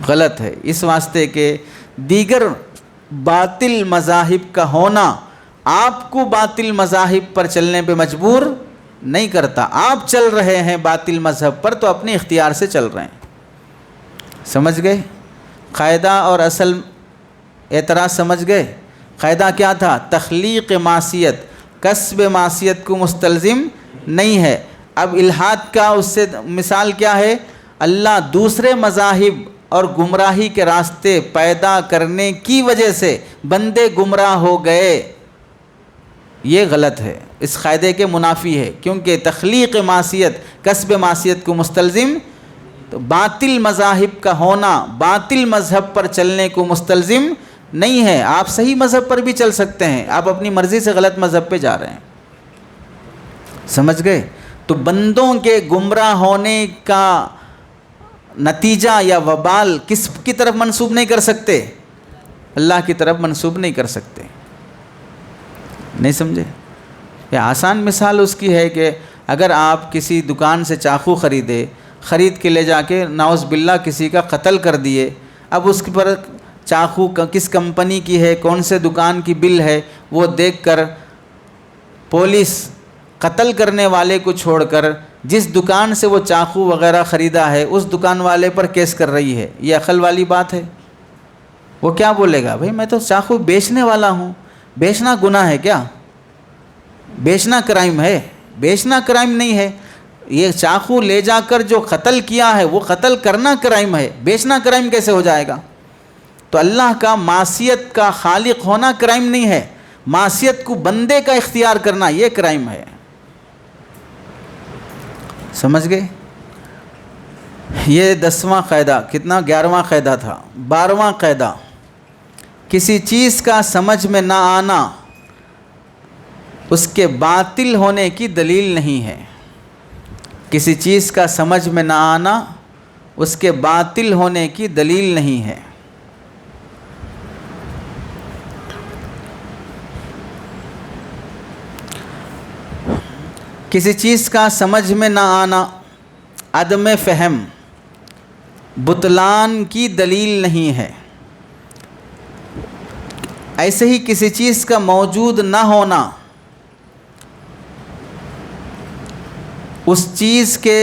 غلط ہے، اس واسطے کہ دیگر باطل مذاہب کا ہونا آپ کو باطل مذاہب پر چلنے پہ مجبور نہیں کرتا۔ آپ چل رہے ہیں باطل مذہب پر تو اپنے اختیار سے چل رہے ہیں۔ سمجھ گئے قاعدہ اور اصل اعتراض؟ سمجھ گئے قاعدہ کیا تھا؟ تخلیق معصیت کسب معصیت کو مستلزم نہیں ہے۔ اب الحاد کا اس سے مثال کیا ہے؟ اللہ دوسرے مذاہب اور گمراہی کے راستے پیدا کرنے کی وجہ سے بندے گمراہ ہو گئے، یہ غلط ہے، اس قاعدے کے منافی ہے، کیونکہ تخلیق معصیت کسب معصیت کو مستلزم، تو باطل مذاہب کا ہونا باطل مذہب پر چلنے کو مستلزم نہیں ہے۔ آپ صحیح مذہب پر بھی چل سکتے ہیں، آپ اپنی مرضی سے غلط مذہب پہ جا رہے ہیں۔ سمجھ گئے؟ تو بندوں کے گمراہ ہونے کا نتیجہ یا وبال کس کی طرف منسوب نہیں کر سکتے؟ اللہ کی طرف منسوب نہیں کر سکتے۔ نہیں سمجھے؟ یہ آسان مثال اس کی ہے کہ اگر آپ کسی دکان سے چاقو خرید کے لے جا کے نعوذ باللہ کسی کا قتل کر دیے، اب اس پر چاقو کس کمپنی کی ہے، کون سے دکان کی بل ہے، وہ دیکھ کر پولیس قتل کرنے والے کو چھوڑ کر جس دکان سے وہ چاقو وغیرہ خریدا ہے اس دکان والے پر کیس کر رہی ہے، یہ عقل والی بات ہے؟ وہ کیا بولے گا؟ بھئی میں تو چاقو بیچنے والا ہوں، بیچنا گناہ ہے کیا؟ بیچنا کرائم ہے؟ بیچنا کرائم نہیں ہے، یہ چاقو لے جا کر جو قتل کیا ہے وہ قتل کرنا کرائم ہے، بیچنا کرائم کیسے ہو جائے گا؟ تو اللہ کا معصیت کا خالق ہونا کرائم نہیں ہے، معصیت کو بندے کا اختیار کرنا یہ کرائم ہے. سمجھ گئے؟ یہ 10واں قاعدہ. کتنا؟ 11واں قاعدہ تھا. 12واں قاعدہ، کسی چیز کا سمجھ میں نہ آنا اس کے باطل ہونے کی دلیل نہیں ہے. کسی چیز کا سمجھ میں نہ آنا اس کے باطل ہونے کی دلیل نہیں ہے. کسی چیز کا سمجھ میں نہ آنا عدم فہم بطلان کی دلیل نہیں ہے. ایسے ہی کسی چیز کا موجود نہ ہونا اس چیز کے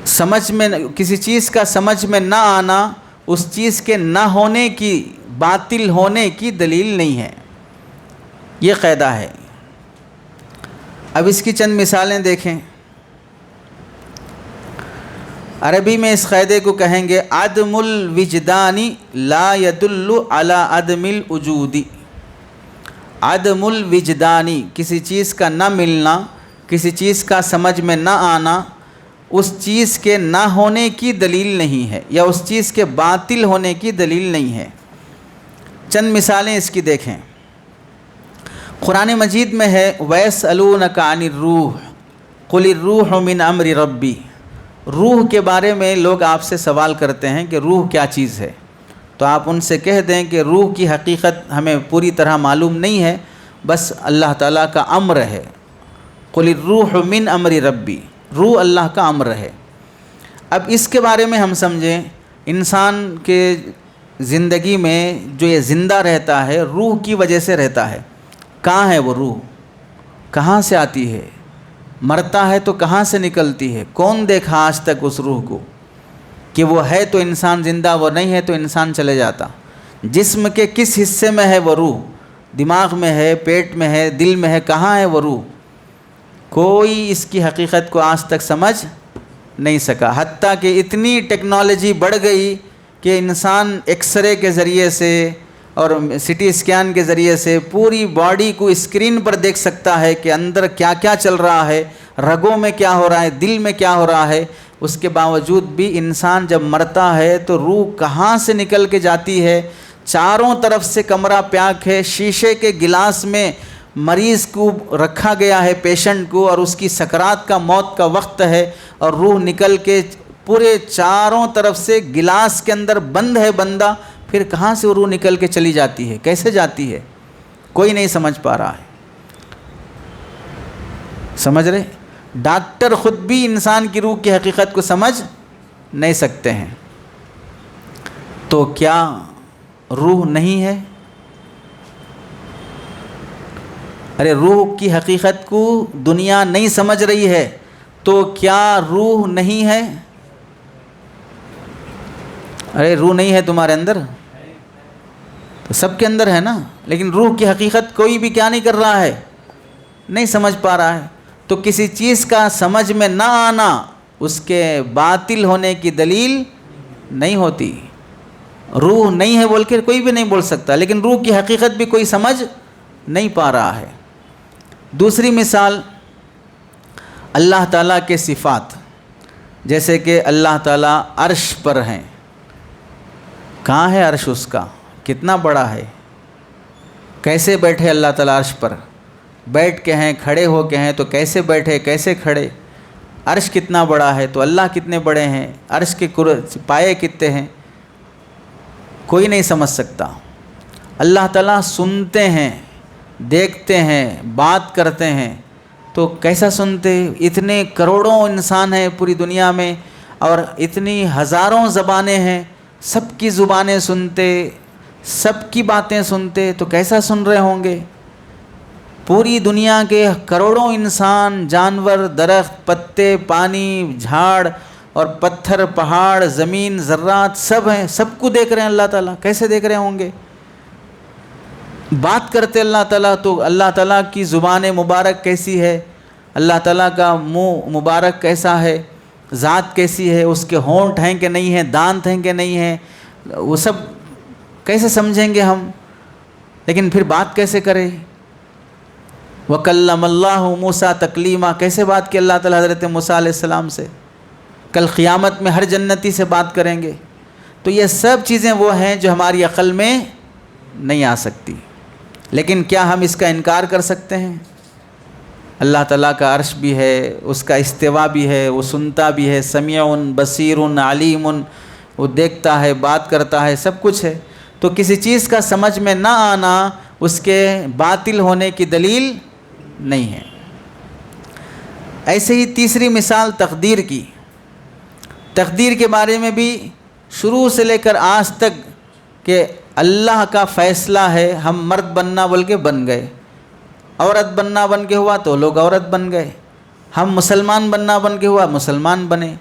سمجھ میں، کسی چیز کا سمجھ میں نہ آنا اس چیز کے نہ ہونے کی، باطل ہونے کی دلیل نہیں ہے. یہ قاعدہ ہے. اب اس کی چند مثالیں دیکھیں. عربی میں اس قاعدے کو کہیں گے عدم الوجدان لا يدل على عدم الوجود. عدم الوجدانی، کسی چیز کا نہ ملنا، کسی چیز کا سمجھ میں نہ آنا اس چیز کے نہ ہونے کی دلیل نہیں ہے، یا اس چیز کے باطل ہونے کی دلیل نہیں ہے. چند مثالیں اس کی دیکھیں. قرآن مجید میں ہے وَيَسْأَلُونَكَ عَنِ الرُّوحِ قُلِ الرُّوحُ مِنْ أَمْرِ رَبِّي. روح کے بارے میں لوگ آپ سے سوال کرتے ہیں کہ روح کیا چیز ہے، تو آپ ان سے کہہ دیں کہ روح کی حقیقت ہمیں پوری طرح معلوم نہیں ہے، بس اللہ تعالیٰ کا امر ہے. قُلِ الرُّوحُ مِنْ أَمْرِ رَبِّي، روح اللہ کا امر ہے. اب اس کے بارے میں ہم سمجھیں، انسان کے زندگی میں جو یہ زندہ رہتا ہے روح کی وجہ سے رہتا ہے. کہاں ہے وہ روح؟ کہاں سے آتی ہے؟ مرتا ہے تو کہاں سے نکلتی ہے؟ کون دیکھا آج تک اس روح کو کہ وہ ہے تو انسان زندہ، وہ نہیں ہے تو انسان چلے جاتا؟ جسم کے کس حصے میں ہے وہ روح؟ دماغ میں ہے، پیٹ میں ہے، دل میں ہے؟ کہاں ہے وہ روح؟ کوئی اس کی حقیقت کو آج تک سمجھ نہیں سکا. حتیٰ کہ اتنی ٹیکنالوجی بڑھ گئی کہ انسان ایکس رے کے ذریعے سے اور سٹی اسکین کے ذریعے سے پوری باڈی کو اسکرین پر دیکھ سکتا ہے کہ اندر کیا کیا چل رہا ہے، رگوں میں کیا ہو رہا ہے، دل میں کیا ہو رہا ہے. اس کے باوجود بھی انسان جب مرتا ہے تو روح کہاں سے نکل کے جاتی ہے؟ چاروں طرف سے کمرہ پیک ہے، شیشے کے گلاس میں مریض کو رکھا گیا ہے، پیشنٹ کو، اور اس کی سکرات کا، موت کا وقت ہے، اور روح نکل کے پورے چاروں طرف سے گلاس کے اندر بند ہے بندہ. پھر کہاں سے وہ روح نکل کے چلی جاتی ہے؟ کیسے جاتی ہے؟ کوئی نہیں سمجھ پا رہا ہے. سمجھ رہے؟ ڈاکٹر خود بھی انسان کی روح کی حقیقت کو سمجھ نہیں سکتے ہیں. تو کیا روح نہیں ہے؟ ارے روح کی حقیقت کو دنیا نہیں سمجھ رہی ہے تو کیا روح نہیں ہے؟ ارے روح نہیں ہے تمہارے اندر؟ تو سب کے اندر ہے نا، لیکن روح کی حقیقت کوئی بھی کیا نہیں کر رہا ہے؟ نہیں سمجھ پا رہا ہے. تو کسی چیز کا سمجھ میں نہ آنا اس کے باطل ہونے کی دلیل نہیں ہوتی. روح نہیں ہے بول کے کوئی بھی نہیں بول سکتا، لیکن روح کی حقیقت بھی کوئی سمجھ نہیں پا رہا ہے. دوسری مثال اللہ تعالیٰ کے صفات، جیسے کہ اللہ تعالیٰ عرش پر ہیں. کہاں ہے عرش اس کا؟ کتنا بڑا ہے؟ کیسے بیٹھے اللہ تعالیٰ عرش پر؟ بیٹھ کے ہیں، کھڑے ہو کے ہیں، تو کیسے بیٹھے، کیسے کھڑے؟ عرش کتنا بڑا ہے تو اللہ کتنے بڑے ہیں، عرش کے پائے کتنے ہیں؟ کوئی نہیں سمجھ سکتا. اللہ تعالیٰ سنتے ہیں، دیکھتے ہیں، بات کرتے ہیں. تو کیسا سنتے؟ اتنے کروڑوں انسان ہیں پوری دنیا میں اور اتنی ہزاروں زبانیں ہیں، سب کی زبانیں سنتے، سب کی باتیں سنتے، تو کیسا سن رہے ہوں گے؟ پوری دنیا کے کروڑوں انسان، جانور، درخت، پتے، پانی، جھاڑ اور پتھر، پہاڑ، زمین، ذرات سب ہیں، سب کو دیکھ رہے ہیں اللہ تعالیٰ. کیسے دیکھ رہے ہوں گے؟ بات کرتے اللہ تعالیٰ تو اللہ تعالیٰ کی زبان مبارک کیسی ہے، اللہ تعالیٰ کا منہ مبارک کیسا ہے، ذات کیسی ہے، اس کے ہونٹ ہیں کہ نہیں ہیں، دانت ہیں کہ نہیں ہیں، وہ سب کیسے سمجھیں گے ہم؟ لیکن پھر بات کیسے کریں؟ وَكَلَّمَ اللَّهُ مُوسَىٰ تَكْلِيمًا، کیسے بات کی اللہ تعالیٰ حضرت موسیٰ علیہ السلام سے؟ کل قیامت میں ہر جنتی سے بات کریں گے۔ تو یہ سب چیزیں وہ ہیں جو ہماری عقل میں نہیں آ سکتی، لیکن کیا ہم اس کا انکار کر سکتے ہیں؟ اللہ تعالیٰ کا عرش بھی ہے، اس کا استوا بھی ہے، وہ سنتا بھی ہے، سمیع بصیر علیم، وہ دیکھتا ہے، بات کرتا ہے، سب کچھ ہے۔ تو کسی چیز کا سمجھ میں نہ آنا اس کے باطل ہونے کی دلیل نہیں ہے۔ ایسے ہی تیسری مثال تقدیر کی۔ تقدیر کے بارے میں بھی شروع سے لے کر آج تک کہ اللہ کا فیصلہ ہے، ہم مرد بننا بول کے بن گئے، عورت بننا بن کے ہوا تو لوگ عورت بن گئے، ہم مسلمان بننا بن کے ہوا مسلمان بنے۔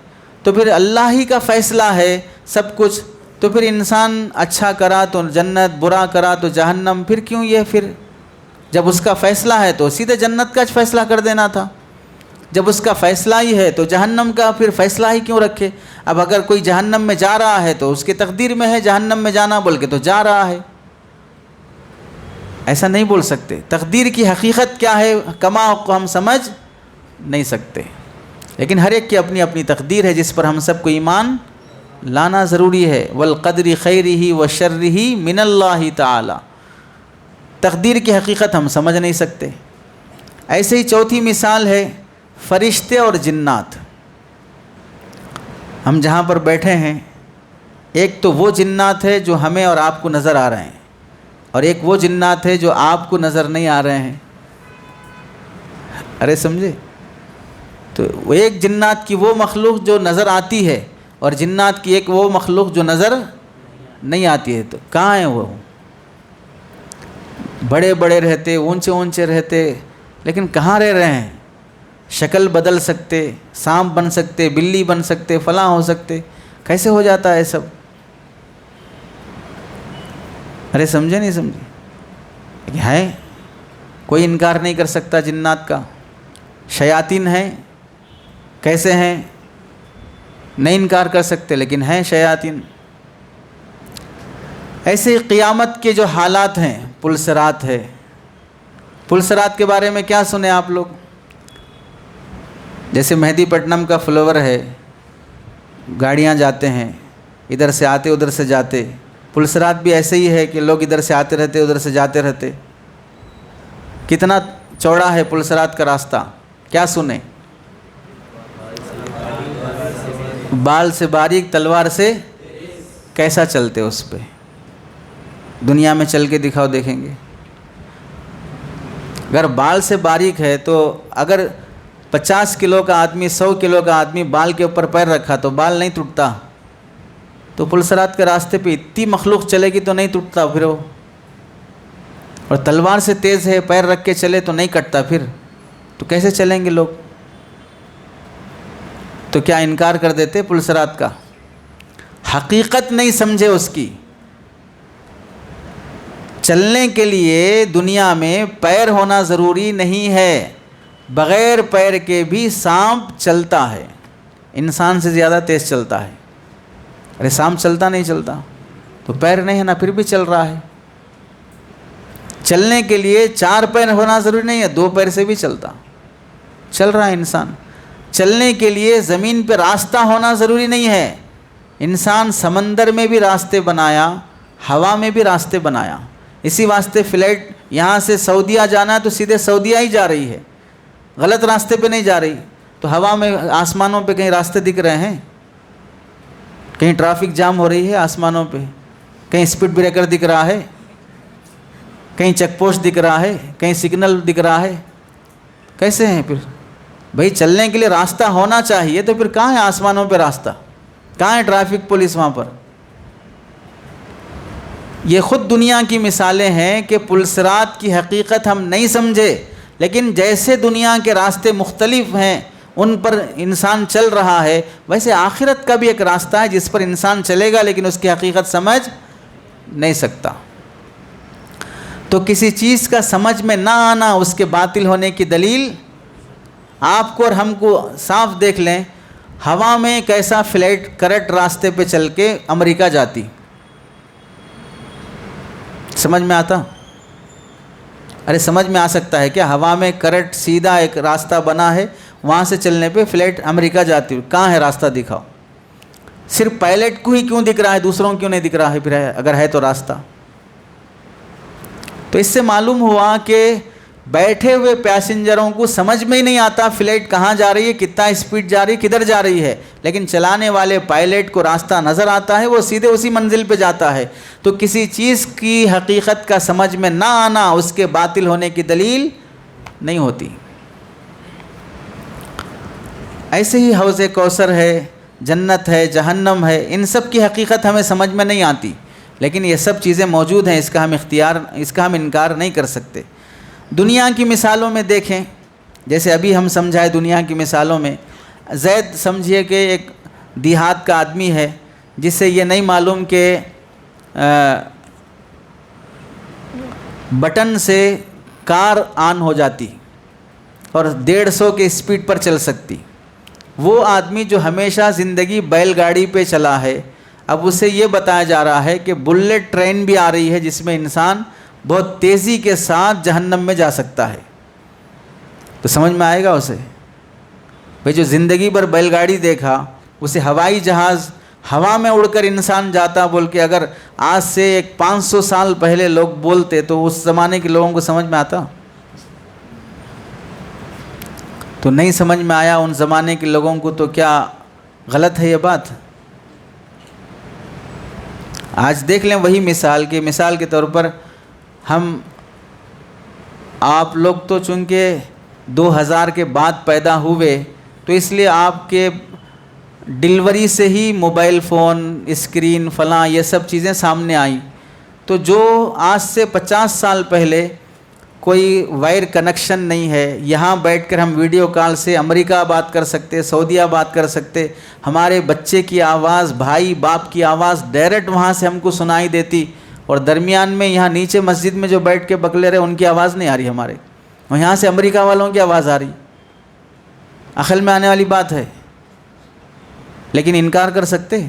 تو پھر اللہ ہی کا فیصلہ ہے سب کچھ، تو پھر انسان اچھا کرا تو جنت، برا کرا تو جہنم، پھر کیوں یہ؟ پھر جب اس کا فیصلہ ہے تو سیدھے جنت کا فیصلہ کر دینا تھا۔ جب اس کا فیصلہ ہی ہے تو جہنم کا پھر فیصلہ ہی کیوں رکھے؟ اب اگر کوئی جہنم میں جا رہا ہے تو اس کی تقدیر میں ہے جہنم میں جانا بول کے، تو جا رہا ہے۔ ایسا نہیں بول سکتے۔ تقدیر کی حقیقت کیا ہے کما کو ہم سمجھ نہیں سکتے، لیکن ہر ایک کی اپنی اپنی تقدیر ہے جس پر ہم سب کو ایمان لانا ضروری ہے۔ والقدر خیرہ وشرہ من اللہ تعالی، تقدیر کی حقیقت ہم سمجھ نہیں سکتے۔ ایسے ہی چوتھی مثال ہے فرشتے اور جنات۔ ہم جہاں پر بیٹھے ہیں، ایک تو وہ جنات ہے جو ہمیں اور آپ کو نظر آ رہے ہیں، اور ایک وہ جنات ہے جو آپ کو نظر نہیں آ رہے ہیں۔ ارے سمجھے؟ تو وہ ایک جنات کی وہ مخلوق جو نظر آتی ہے، اور جنات کی ایک وہ مخلوق جو نظر نہیں آتی ہے۔ تو کہاں ہیں وہ؟ بڑے بڑے رہتے، اونچے اونچے رہتے، لیکن کہاں رہ رہے ہیں؟ شکل بدل سکتے، سانپ بن سکتے، بلی بن سکتے، فلاں ہو سکتے، کیسے ہو جاتا ہے سب؟ ارے سمجھے نہیں سمجھے؟ ہے، کوئی انکار نہیں کر سکتا جنات کا۔ شیاطین ہیں، کیسے ہیں؟ نہیں انکار کر سکتے، لیکن ہیں شیاطین۔ ایسے قیامت کے جو حالات ہیں، پلسرات ہے۔ پلسرات کے بارے میں کیا سنے آپ لوگ؟ جیسے مہدی پٹنم کا فلوور ہے، گاڑیاں جاتے ہیں، ادھر سے آتے ادھر سے جاتے۔ پلسرات بھی ایسے ہی ہے کہ لوگ ادھر سے آتے رہتے ادھر سے جاتے رہتے۔ کتنا چوڑا ہے پلسرات کا راستہ؟ کیا سنیں؟ بال سے باریک، تلوار سے کیسا چلتے اس پہ؟ دنیا میں چل کے دکھاؤ، دیکھیں گے۔ اگر بال سے باریک ہے تو اگر 50 کلو کا آدمی، 100 کلو کا آدمی بال کے اوپر پیر رکھا تو بال نہیں ٹوٹتا۔ تو پلسرات کے راستے پہ اتنی مخلوق چلے گی تو نہیں ٹوٹتا پھر وہ۔ اور تلوار سے تیز ہے، پیر رکھ کے چلے تو نہیں کٹتا پھر، تو کیسے چلیں گے لوگ؟ تو کیا انکار کر دیتے پلسرات کا؟ حقیقت نہیں سمجھے اس کی۔ چلنے کے لیے دنیا میں پیر ہونا ضروری نہیں ہے، بغیر پیر کے بھی سانپ چلتا ہے، انسان سے زیادہ تیز چلتا ہے۔ ارے سانپ چلتا نہیں چلتا؟ تو پیر نہیں ہے نا، پھر بھی چل رہا ہے۔ چلنے کے لیے 4 پیر ہونا ضروری نہیں ہے، 2 پیر سے بھی چل رہا ہے انسان۔ چلنے کے لیے زمین پہ راستہ ہونا ضروری نہیں ہے، انسان سمندر میں بھی راستے بنایا، ہوا میں بھی راستے بنایا۔ اسی واسطے فلائٹ یہاں سے سعودیہ جانا ہے تو سیدھے سعودیہ ہی جا رہی ہے، غلط راستے پہ نہیں جا رہی۔ تو ہوا میں، آسمانوں پہ کہیں راستے دکھ رہے ہیں؟ کہیں ٹرافک جام ہو رہی ہے آسمانوں پہ؟ کہیں اسپیڈ بریکر دکھ رہا ہے؟ کہیں چیک پوسٹ دکھ رہا ہے؟ کہیں سگنل دکھ رہا ہے؟ کیسے ہیں پھر؟ بھائی چلنے کے لیے راستہ ہونا چاہیے، تو پھر کہاں ہے آسمانوں پہ راستہ؟ کہاں ہے ٹریفک پولیس وہاں پر؟ یہ خود دنیا کی مثالیں ہیں کہ پلسرات کی حقیقت ہم نہیں سمجھے، لیکن جیسے دنیا کے راستے مختلف ہیں ان پر انسان چل رہا ہے، ویسے آخرت کا بھی ایک راستہ ہے جس پر انسان چلے گا، لیکن اس کی حقیقت سمجھ نہیں سکتا۔ تو کسی چیز کا سمجھ میں نہ آنا اس کے باطل ہونے کی دلیل آپ کو اور ہم کو صاف دیکھ لیں۔ ہوا میں کیسا فلائٹ کریکٹ راستے پہ چل کے امریکہ جاتی، سمجھ میں آتا؟ ارے سمجھ میں آ سکتا ہے کیا؟ ہوا میں کرٹ سیدھا ایک راستہ بنا ہے، وہاں سے چلنے پہ فلائٹ امریکہ جاتی ہے، کہاں ہے راستہ دکھاؤ؟ صرف پائلٹ کو ہی کیوں دکھ رہا ہے، دوسروں کیوں نہیں دکھ رہا ہے پھر اگر ہے تو راستہ؟ تو اس سے معلوم ہوا کہ بیٹھے ہوئے پیسنجروں کو سمجھ میں ہی نہیں آتا فلائٹ کہاں جا رہی ہے، کتنا اسپیڈ جا رہی ہے، کدھر جا رہی ہے، لیکن چلانے والے پائلٹ کو راستہ نظر آتا ہے، وہ سیدھے اسی منزل پہ جاتا ہے۔ تو کسی چیز کی حقیقت کا سمجھ میں نہ آنا اس کے باطل ہونے کی دلیل نہیں ہوتی۔ ایسے ہی حوض کوثر ہے، جنت ہے، جہنم ہے، ان سب کی حقیقت ہمیں سمجھ میں نہیں آتی، لیکن یہ سب چیزیں موجود ہیں، اس کا ہم انکار نہیں کر سکتے۔ دنیا کی مثالوں میں دیکھیں، جیسے ابھی ہم سمجھائے دنیا کی مثالوں میں، زید سمجھیے کہ ایک دیہات کا آدمی ہے جس سے یہ نہیں معلوم کہ بٹن سے کار آن ہو جاتی اور 150 کے اسپیڈ پر چل سکتی۔ وہ آدمی جو ہمیشہ زندگی بیل گاڑی پہ چلا ہے، اب اسے یہ بتایا جا رہا ہے کہ بلیٹ ٹرین بھی آ رہی ہے جس میں انسان بہت تیزی کے ساتھ جہنم میں جا سکتا ہے، تو سمجھ میں آئے گا اسے؟ بھئی جو زندگی بھر بیل گاڑی دیکھا، اسے ہوائی جہاز ہوا میں اڑ کر انسان جاتا بول کے اگر آج سے ایک 500 سال پہلے لوگ بولتے تو اس زمانے کے لوگوں کو سمجھ میں آتا؟ تو نہیں سمجھ میں آیا ان زمانے کے لوگوں کو، تو کیا غلط ہے یہ بات؟ آج دیکھ لیں وہی مثال کے طور پر ہم آپ لوگ تو چونکہ 2000 کے بعد پیدا ہوئے تو اس لیے آپ کے ڈیلیوری سے ہی موبائل فون، اسکرین، فلاں یہ سب چیزیں سامنے آئیں۔ تو جو آج سے 50 سال پہلے کوئی وائر کنیکشن نہیں ہے، یہاں بیٹھ کر ہم ویڈیو کال سے امریکہ بات کر سکتے، سعودیہ بات کر سکتے، ہمارے بچے کی آواز، بھائی باپ کی آواز ڈائریکٹ وہاں سے ہم کو سنائی دیتی، اور درمیان میں یہاں نیچے مسجد میں جو بیٹھ کے بکلے رہے ان کی آواز نہیں آ رہی ہمارے، اور یہاں سے امریکہ والوں کی آواز آ رہی۔ عقل میں آنے والی بات ہے، لیکن انکار کر سکتے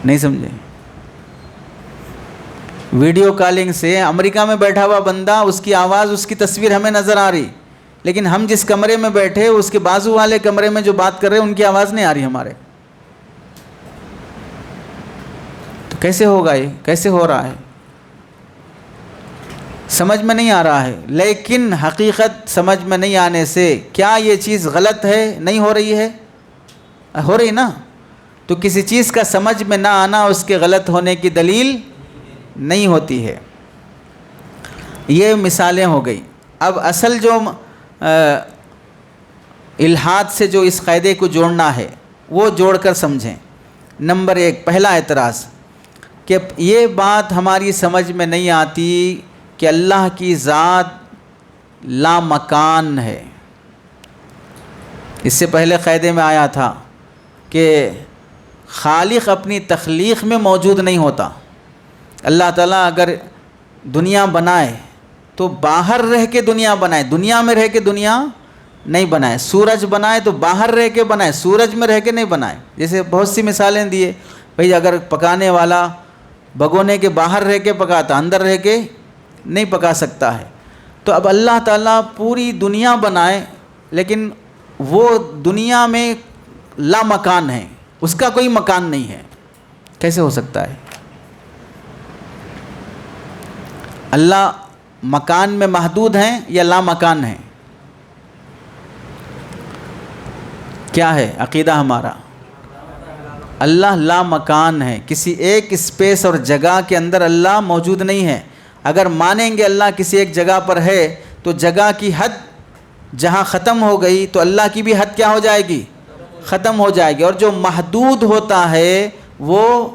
نہیں؟ سمجھے؟ ویڈیو کالنگ سے امریکہ میں بیٹھا ہوا بندہ، اس کی آواز، اس کی تصویر ہمیں نظر آ رہی، لیکن ہم جس کمرے میں بیٹھے اس کے بازو والے کمرے میں جو بات کر رہے ہیں ان کی آواز نہیں آ رہی ہمارے۔ تو کیسے ہوگا یہ؟ کیسے ہو رہا ہے؟ سمجھ میں نہیں آ رہا ہے۔ لیکن حقیقت سمجھ میں نہیں آنے سے کیا یہ چیز غلط ہے؟ نہیں ہو رہی ہے؟ ہو رہی نا؟ تو کسی چیز کا سمجھ میں نہ آنا اس کے غلط ہونے کی دلیل نہیں ہوتی ہے۔ یہ مثالیں ہو گئی۔ اب اصل جو الحاد سے جو اس قاعدے کو جوڑنا ہے وہ جوڑ کر سمجھیں۔ نمبر 1، پہلا اعتراض کہ یہ بات ہماری سمجھ میں نہیں آتی کہ اللہ کی ذات لا مکان ہے۔ اس سے پہلے قاعدے میں آیا تھا کہ خالق اپنی تخلیق میں موجود نہیں ہوتا۔ اللہ تعالیٰ اگر دنیا بنائے تو باہر رہ کے دنیا بنائے، دنیا میں رہ کے دنیا نہیں بنائے۔ سورج بنائے تو باہر رہ کے بنائے، سورج میں رہ کے نہیں بنائے۔ جیسے بہت سی مثالیں دیے، بھئی اگر پکانے والا بھگونے کے باہر رہ کے پکاتا، اندر رہ کے نہیں پکا سکتا ہے۔ تو اب اللہ تعالیٰ پوری دنیا بنائے لیکن وہ دنیا میں لا مکان ہے، اس کا کوئی مکان نہیں ہے، کیسے ہو سکتا ہے؟ اللہ مکان میں محدود ہیں یا لا مکان ہیں؟ کیا ہے عقیدہ ہمارا؟ اللہ لا مکان ہے، کسی ایک اسپیس اور جگہ کے اندر اللہ موجود نہیں ہے۔ اگر مانیں گے اللہ کسی ایک جگہ پر ہے تو جگہ کی حد جہاں ختم ہو گئی تو اللہ کی بھی حد کیا ہو جائے گی؟ ختم ہو جائے گی۔ اور جو محدود ہوتا ہے وہ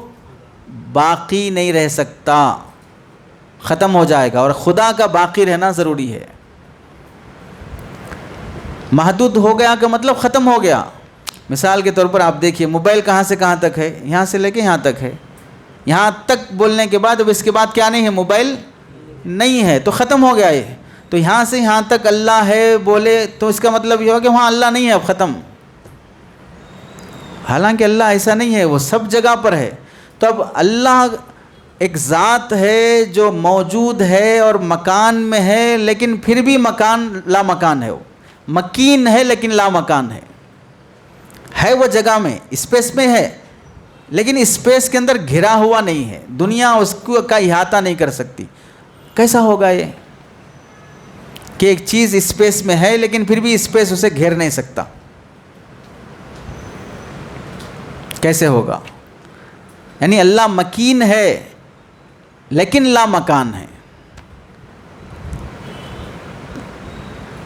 باقی نہیں رہ سکتا، ختم ہو جائے گا، اور خدا کا باقی رہنا ضروری ہے۔ محدود ہو گیا کا مطلب ختم ہو گیا۔ مثال کے طور پر آپ دیکھیے موبائل کہاں سے کہاں تک ہے؟ یہاں سے لے کے یہاں تک ہے۔ یہاں تک بولنے کے بعد اب اس کے بعد کیا نہیں ہے؟ موبائل نہیں ہے، تو ختم ہو گیا یہ۔ تو یہاں سے یہاں تک اللہ ہے بولے تو اس کا مطلب یہ ہو کہ وہاں اللہ نہیں ہے، اب ختم۔ حالانکہ اللہ ایسا نہیں ہے، وہ سب جگہ پر ہے۔ تو اب اللہ ایک ذات ہے جو موجود ہے اور مکان میں ہے، لیکن پھر بھی مکان لا مکان ہے، وہ مکین ہے لیکن لا مکان ہے وہ جگہ میں، اسپیس میں ہے، لیکن اسپیس کے اندر گھرا ہوا نہیں ہے، دنیا اس کو کا احاطہ نہیں کر سکتی۔ کیسا ہوگا یہ کہ ایک چیز اسپیس میں ہے لیکن پھر بھی اسپیس اسے گھیر نہیں سکتا؟ کیسے ہوگا؟ یعنی اللہ مکین ہے لیکن لا مکان ہے،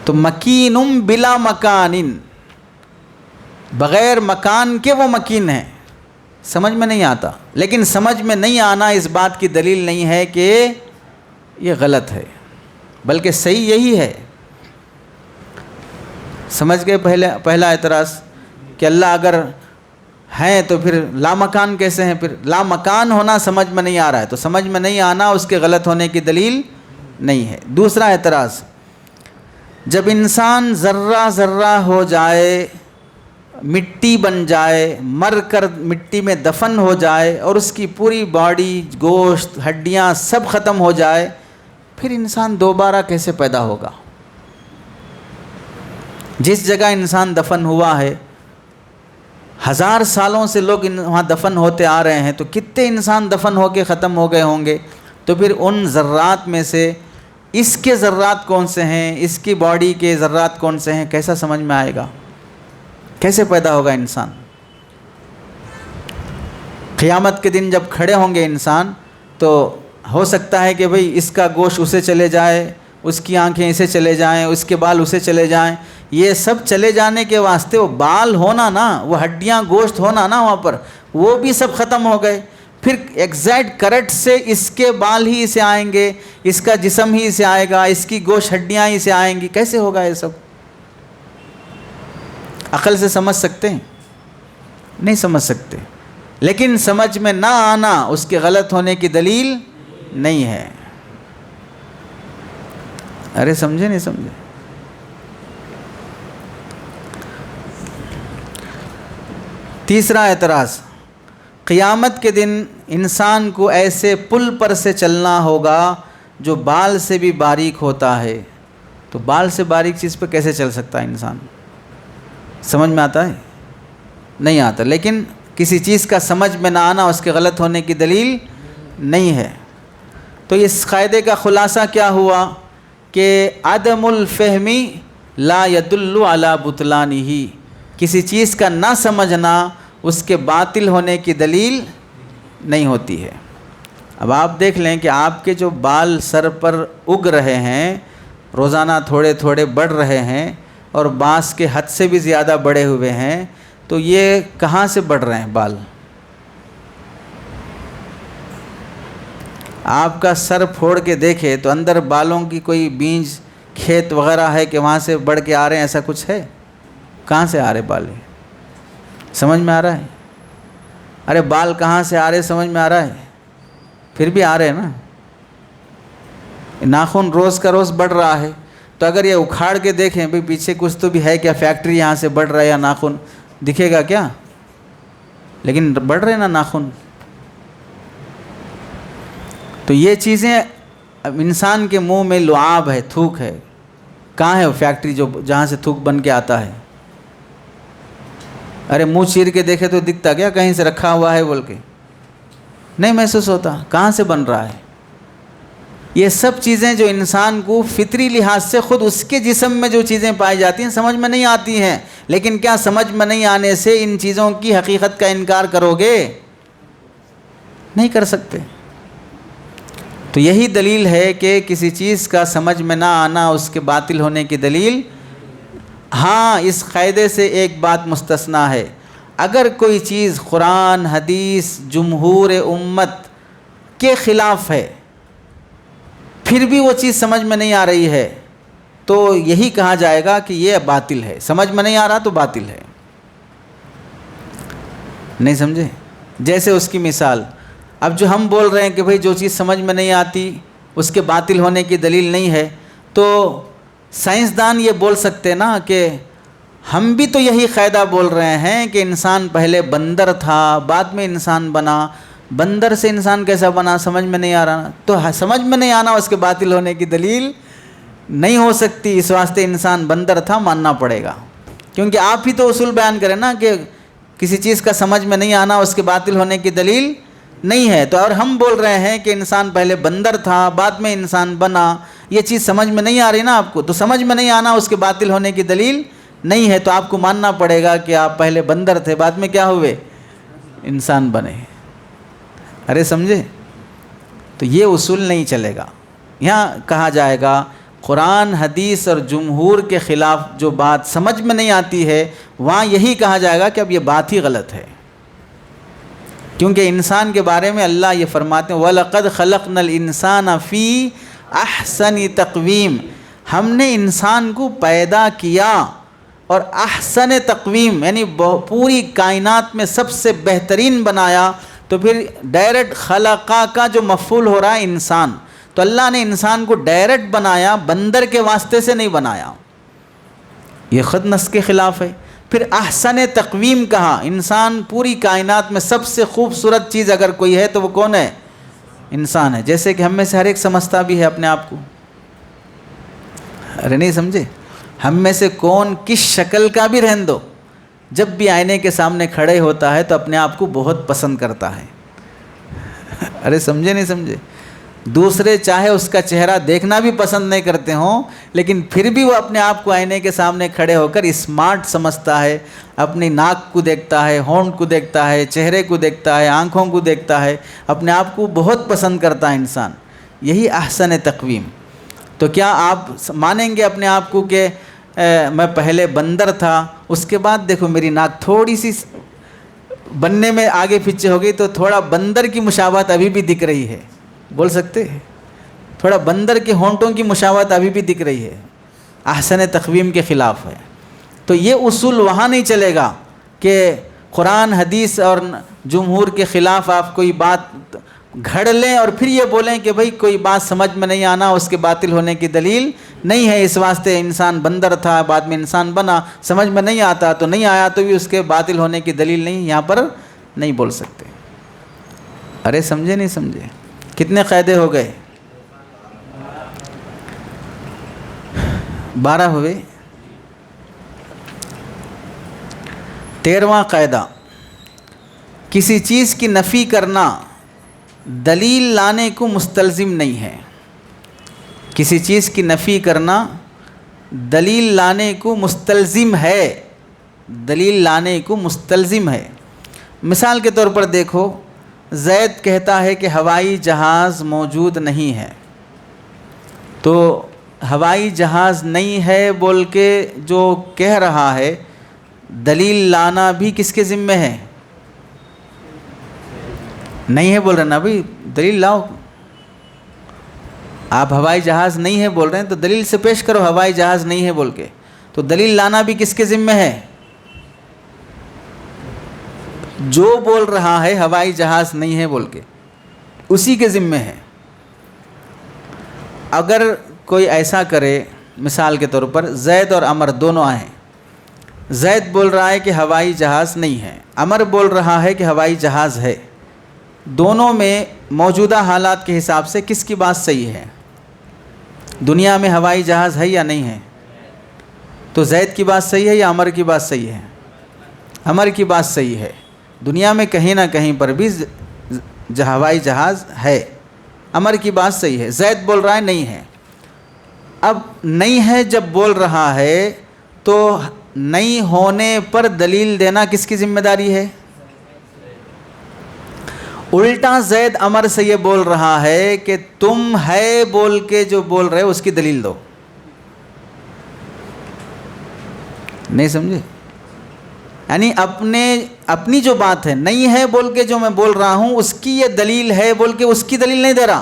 تو مکینم بلا مکان، بغیر مکان کے وہ مکین ہے۔ سمجھ میں نہیں آتا، لیکن سمجھ میں نہیں آنا اس بات کی دلیل نہیں ہے کہ یہ غلط ہے، بلکہ صحیح یہی ہے۔ سمجھ گئے پہلا اعتراض کہ اللہ اگر ہیں تو پھر لامکان کیسے ہیں؟ پھر لامکان ہونا سمجھ میں نہیں آ رہا ہے، تو سمجھ میں نہیں آنا اس کے غلط ہونے کی دلیل نہیں ہے۔ دوسرا اعتراض، جب انسان ذرہ ذرہ ہو جائے، مٹی بن جائے، مر کر مٹی میں دفن ہو جائے اور اس کی پوری باڈی، گوشت، ہڈیاں سب ختم ہو جائے، پھر انسان دوبارہ کیسے پیدا ہوگا؟ جس جگہ انسان دفن ہوا ہے، 1000 سالوں سے لوگ وہاں دفن ہوتے آ رہے ہیں، تو کتنے انسان دفن ہو کے ختم ہو گئے ہوں گے؟ تو پھر ان ذرات میں سے اس کے ذرات کون سے ہیں، اس کی باڈی کے ذرات کون سے ہیں، کیسا سمجھ میں آئے گا؟ کیسے پیدا ہوگا انسان؟ قیامت کے دن جب کھڑے ہوں گے انسان، تو ہو سکتا ہے کہ بھئی اس کا گوشت اسے چلے جائے، اس کی آنکھیں اسے چلے جائیں، اس کے بال اسے چلے جائیں، یہ سب چلے جانے کے واسطے وہ بال ہونا نا، وہ ہڈیاں گوشت ہونا نا وہاں پر، وہ بھی سب ختم ہو گئے۔ پھر ایگزیکٹ کریکٹ سے اس کے بال ہی اسے آئیں گے، اس کا جسم ہی اسے آئے گا، اس کی گوشت ہڈیاں ہی اسے آئیں گی، کیسے ہوگا یہ سب؟ عقل سے سمجھ سکتے ہیں؟ نہیں سمجھ سکتے، لیکن سمجھ میں نہ آنا اس کے غلط ہونے کی دلیل نہیں ہے۔ ارے سمجھے نہیں سمجھے؟ تیسرا اعتراض، قیامت کے دن انسان کو ایسے پل پر سے چلنا ہوگا جو بال سے بھی باریک ہوتا ہے، تو بال سے باریک چیز پہ کیسے چل سکتا ہے انسان؟ سمجھ میں آتا ہے؟ نہیں آتا، لیکن کسی چیز کا سمجھ میں نہ آنا اس کے غلط ہونے کی دلیل نہیں ہے۔ تو اس قاعدے کا خلاصہ کیا ہوا کہ عدم الفہمی لا يدل علی بطلانہ، کسی چیز کا نہ سمجھنا اس کے باطل ہونے کی دلیل نہیں ہوتی ہے۔ اب آپ دیکھ لیں کہ آپ کے جو بال سر پر اگ رہے ہیں، روزانہ تھوڑے تھوڑے بڑھ رہے ہیں اور بانس کے حد سے بھی زیادہ بڑے ہوئے ہیں، تو یہ کہاں سے بڑھ رہے ہیں بال؟ آپ کا سر پھوڑ کے دیکھے تو اندر بالوں کی کوئی بیج کھیت وغیرہ ہے کہ وہاں سے بڑھ کے آ رہے ہیں؟ ایسا کچھ ہے؟ کہاں سے آ رہے بال؟ سمجھ میں آ رہا ہے؟ ارے بال کہاں سے آ رہے سمجھ میں آ رہا ہے؟ پھر بھی آ رہے ہیں نا۔ ناخن روز کا روز بڑھ رہا ہے، تو اگر یہ اکھاڑ کے دیکھیں بھئی پیچھے کچھ تو بھی ہے کیا، فیکٹری یہاں سے بڑھ رہا ہے یا ناخن دکھے گا کیا؟ لیکن بڑھ رہے نا ناخن۔ تو یہ چیزیں، اب انسان کے منہ میں لعاب ہے، تھوک ہے، کہاں ہے وہ فیکٹری جہاں سے تھوک بن کے آتا ہے؟ ارے منہ چیر کے دیکھے تو دکھتا کیا کہیں سے رکھا ہوا ہے بول کے؟ نہیں محسوس ہوتا، کہاں سے بن رہا ہے؟ یہ سب چیزیں جو انسان کو فطری لحاظ سے خود اس کے جسم میں جو چیزیں پائی جاتی ہیں سمجھ میں نہیں آتی ہیں، لیکن کیا سمجھ میں نہیں آنے سے ان چیزوں کی حقیقت کا انکار کرو گے؟ نہیں کر سکتے۔ تو یہی دلیل ہے کہ کسی چیز کا سمجھ میں نہ آنا اس کے باطل ہونے کی دلیل۔ ہاں، اس قاعدے سے ایک بات مستثنا ہے، اگر کوئی چیز قرآن، حدیث، جمہور امت کے خلاف ہے، پھر بھی وہ چیز سمجھ میں نہیں آ رہی ہے، تو یہی کہا جائے گا کہ یہ باطل ہے۔ سمجھ میں نہیں آ رہا تو باطل ہے۔ نہیں سمجھے؟ جیسے اس کی مثال، اب جو ہم بول رہے ہیں کہ بھئی جو چیز سمجھ میں نہیں آتی اس کے باطل ہونے کی دلیل نہیں ہے، تو سائنسدان یہ بول سکتے نا کہ ہم بھی تو یہی قاعدہ بول رہے ہیں کہ انسان پہلے بندر تھا، بعد میں انسان بنا، بندر سے انسان کیسا بنا سمجھ میں نہیں آ رہا نا، تو سمجھ میں نہیں آنا اس کے باطل ہونے کی دلیل نہیں ہو سکتی، اس واسطے انسان بندر تھا ماننا پڑے گا، کیونکہ آپ ہی تو اصول بیان کریں نا کہ کسی چیز کا سمجھ میں نہیں آنا اس کے باطل ہونے کی دلیل نہیں ہے، تو اور ہم بول رہے ہیں کہ انسان پہلے بندر تھا بعد میں انسان بنا، یہ چیز سمجھ میں نہیں آ رہی نا آپ کو، تو سمجھ میں نہیں آنا اس کے باطل ہونے کی دلیل نہیں ہے، تو آپ کو ماننا پڑے گا کہ آپ پہلے بندر تھے بعد میں کیا ہوئے، انسان بنے۔ ارے سمجھے؟ تو یہ اصول نہیں چلے گا، یہاں کہا جائے گا قرآن حدیث اور جمہور کے خلاف جو بات سمجھ میں نہیں آتی ہے وہاں یہی کہا جائے گا کہ اب یہ بات ہی غلط ہے، کیونکہ انسان کے بارے میں اللہ یہ فرماتے ہیں وَلَقَدْ خَلَقْنَا الْإِنسَانَ فِي أَحْسَنِ تَقْوِيمٍ، ہم نے انسان کو پیدا کیا اور احسن تقویم یعنی پوری کائنات میں سب سے بہترین بنایا، تو پھر ڈائریکٹ خلقہ کا جو مفعول ہو رہا ہے انسان، تو اللہ نے انسان کو ڈائریکٹ بنایا، بندر کے واسطے سے نہیں بنایا، یہ خود نص کے خلاف ہے۔ پھر احسن تقویم کہا، انسان پوری کائنات میں سب سے خوبصورت چیز اگر کوئی ہے تو وہ کون ہے؟ انسان ہے، جیسے کہ ہم میں سے ہر ایک سمجھتا بھی ہے اپنے آپ کو، ارے نہیں سمجھے؟ ہم میں سے کون کس شکل کا بھی رہن دو، جب بھی آئینے کے سامنے کھڑے ہوتا ہے تو اپنے آپ کو بہت پسند کرتا ہے، ارے سمجھے نہیں سمجھے؟ دوسرے چاہے اس کا چہرہ دیکھنا بھی پسند نہیں کرتے ہوں لیکن پھر بھی وہ اپنے آپ کو آئینے کے سامنے کھڑے ہو کر اسمارٹ سمجھتا ہے، اپنی ناک کو دیکھتا ہے، ہونٹ کو دیکھتا ہے، چہرے کو دیکھتا ہے، آنکھوں کو دیکھتا ہے، اپنے آپ کو بہت پسند کرتا ہے انسان، یہی احسن تقویم۔ تو کیا آپ مانیں گے اپنے آپ کو کہ میں پہلے بندر تھا، اس کے بعد دیکھو میری ناک تھوڑی سی بننے میں آگے پیچھے ہو گئی تو تھوڑا بندر کی مشابہت ابھی بھی دکھ رہی ہے، بول سکتے ہیں تھوڑا بندر کے ہونٹوں کی مشابہت ابھی بھی دکھ رہی ہے، احسن تقویم کے خلاف ہے۔ تو یہ اصول وہاں نہیں چلے گا کہ قرآن حدیث اور جمہور کے خلاف آپ کوئی بات گھڑ لیں اور پھر یہ بولیں کہ بھئی کوئی بات سمجھ میں نہیں آنا اس کے باطل ہونے کی دلیل نہیں ہے، اس واسطے انسان بندر تھا بعد میں انسان بنا، سمجھ میں نہیں آتا تو نہیں آیا تو بھی اس کے باطل ہونے کی دلیل نہیں، یہاں پر نہیں بول سکتے۔ ارے سمجھے نہیں سمجھے؟ کتنے قاعدے ہو گئے؟ 12 ہوئے۔ 13واں قاعدہ، کسی چیز کی نفی کرنا دلیل لانے کو مستلزم نہیں ہے، کسی چیز کی نفی کرنا دلیل لانے کو مستلزم ہے، دلیل لانے کو مستلزم ہے۔ مثال کے طور پر دیکھو، زید کہتا ہے کہ ہوائی جہاز موجود نہیں ہے، تو ہوائی جہاز نہیں ہے بول کے جو کہہ رہا ہے دلیل لانا بھی کس کے ذمہ ہے؟ نہیں ہے بول رہے نا بھائی، دلیل لاؤ، آپ ہوائی جہاز نہیں ہے بول رہے ہیں تو دلیل سے پیش کرو ہوائی جہاز نہیں ہے بول کے، تو دلیل لانا بھی کس کے ذمہ ہے؟ جو بول رہا ہے ہوائی جہاز نہیں ہے بول کے اسی کے ذمہ ہے۔ اگر کوئی ایسا کرے، مثال کے طور پر زید اور عمر دونوں آئیں، زید بول رہا ہے کہ ہوائی جہاز نہیں ہے، عمر بول رہا ہے کہ ہوائی جہاز ہے، دونوں میں موجودہ حالات کے حساب سے کس کی بات صحیح ہے؟ دنیا میں ہوائی جہاز ہے یا نہیں ہے؟ تو زید کی بات صحیح ہے یا عمر کی بات صحیح ہے؟ عمر کی بات صحیح ہے، دنیا میں کہیں نہ کہیں پر بھی ہوائی جہاز ہے، عمر کی بات صحیح ہے، زید بول رہا ہے نہیں ہے۔ اب نہیں ہے جب بول رہا ہے تو نہیں ہونے پر دلیل دینا کس کی ذمہ داری ہے؟ الٹا زید عمر سے یہ بول رہا ہے کہ تم ہے بول کے جو بول رہے ہو اس کی دلیل دو، نہیں سمجھے؟ یعنی اپنی جو بات ہے نہیں ہے بول کے جو میں بول رہا ہوں اس کی یہ دلیل ہے بول کے اس کی دلیل نہیں دے رہا،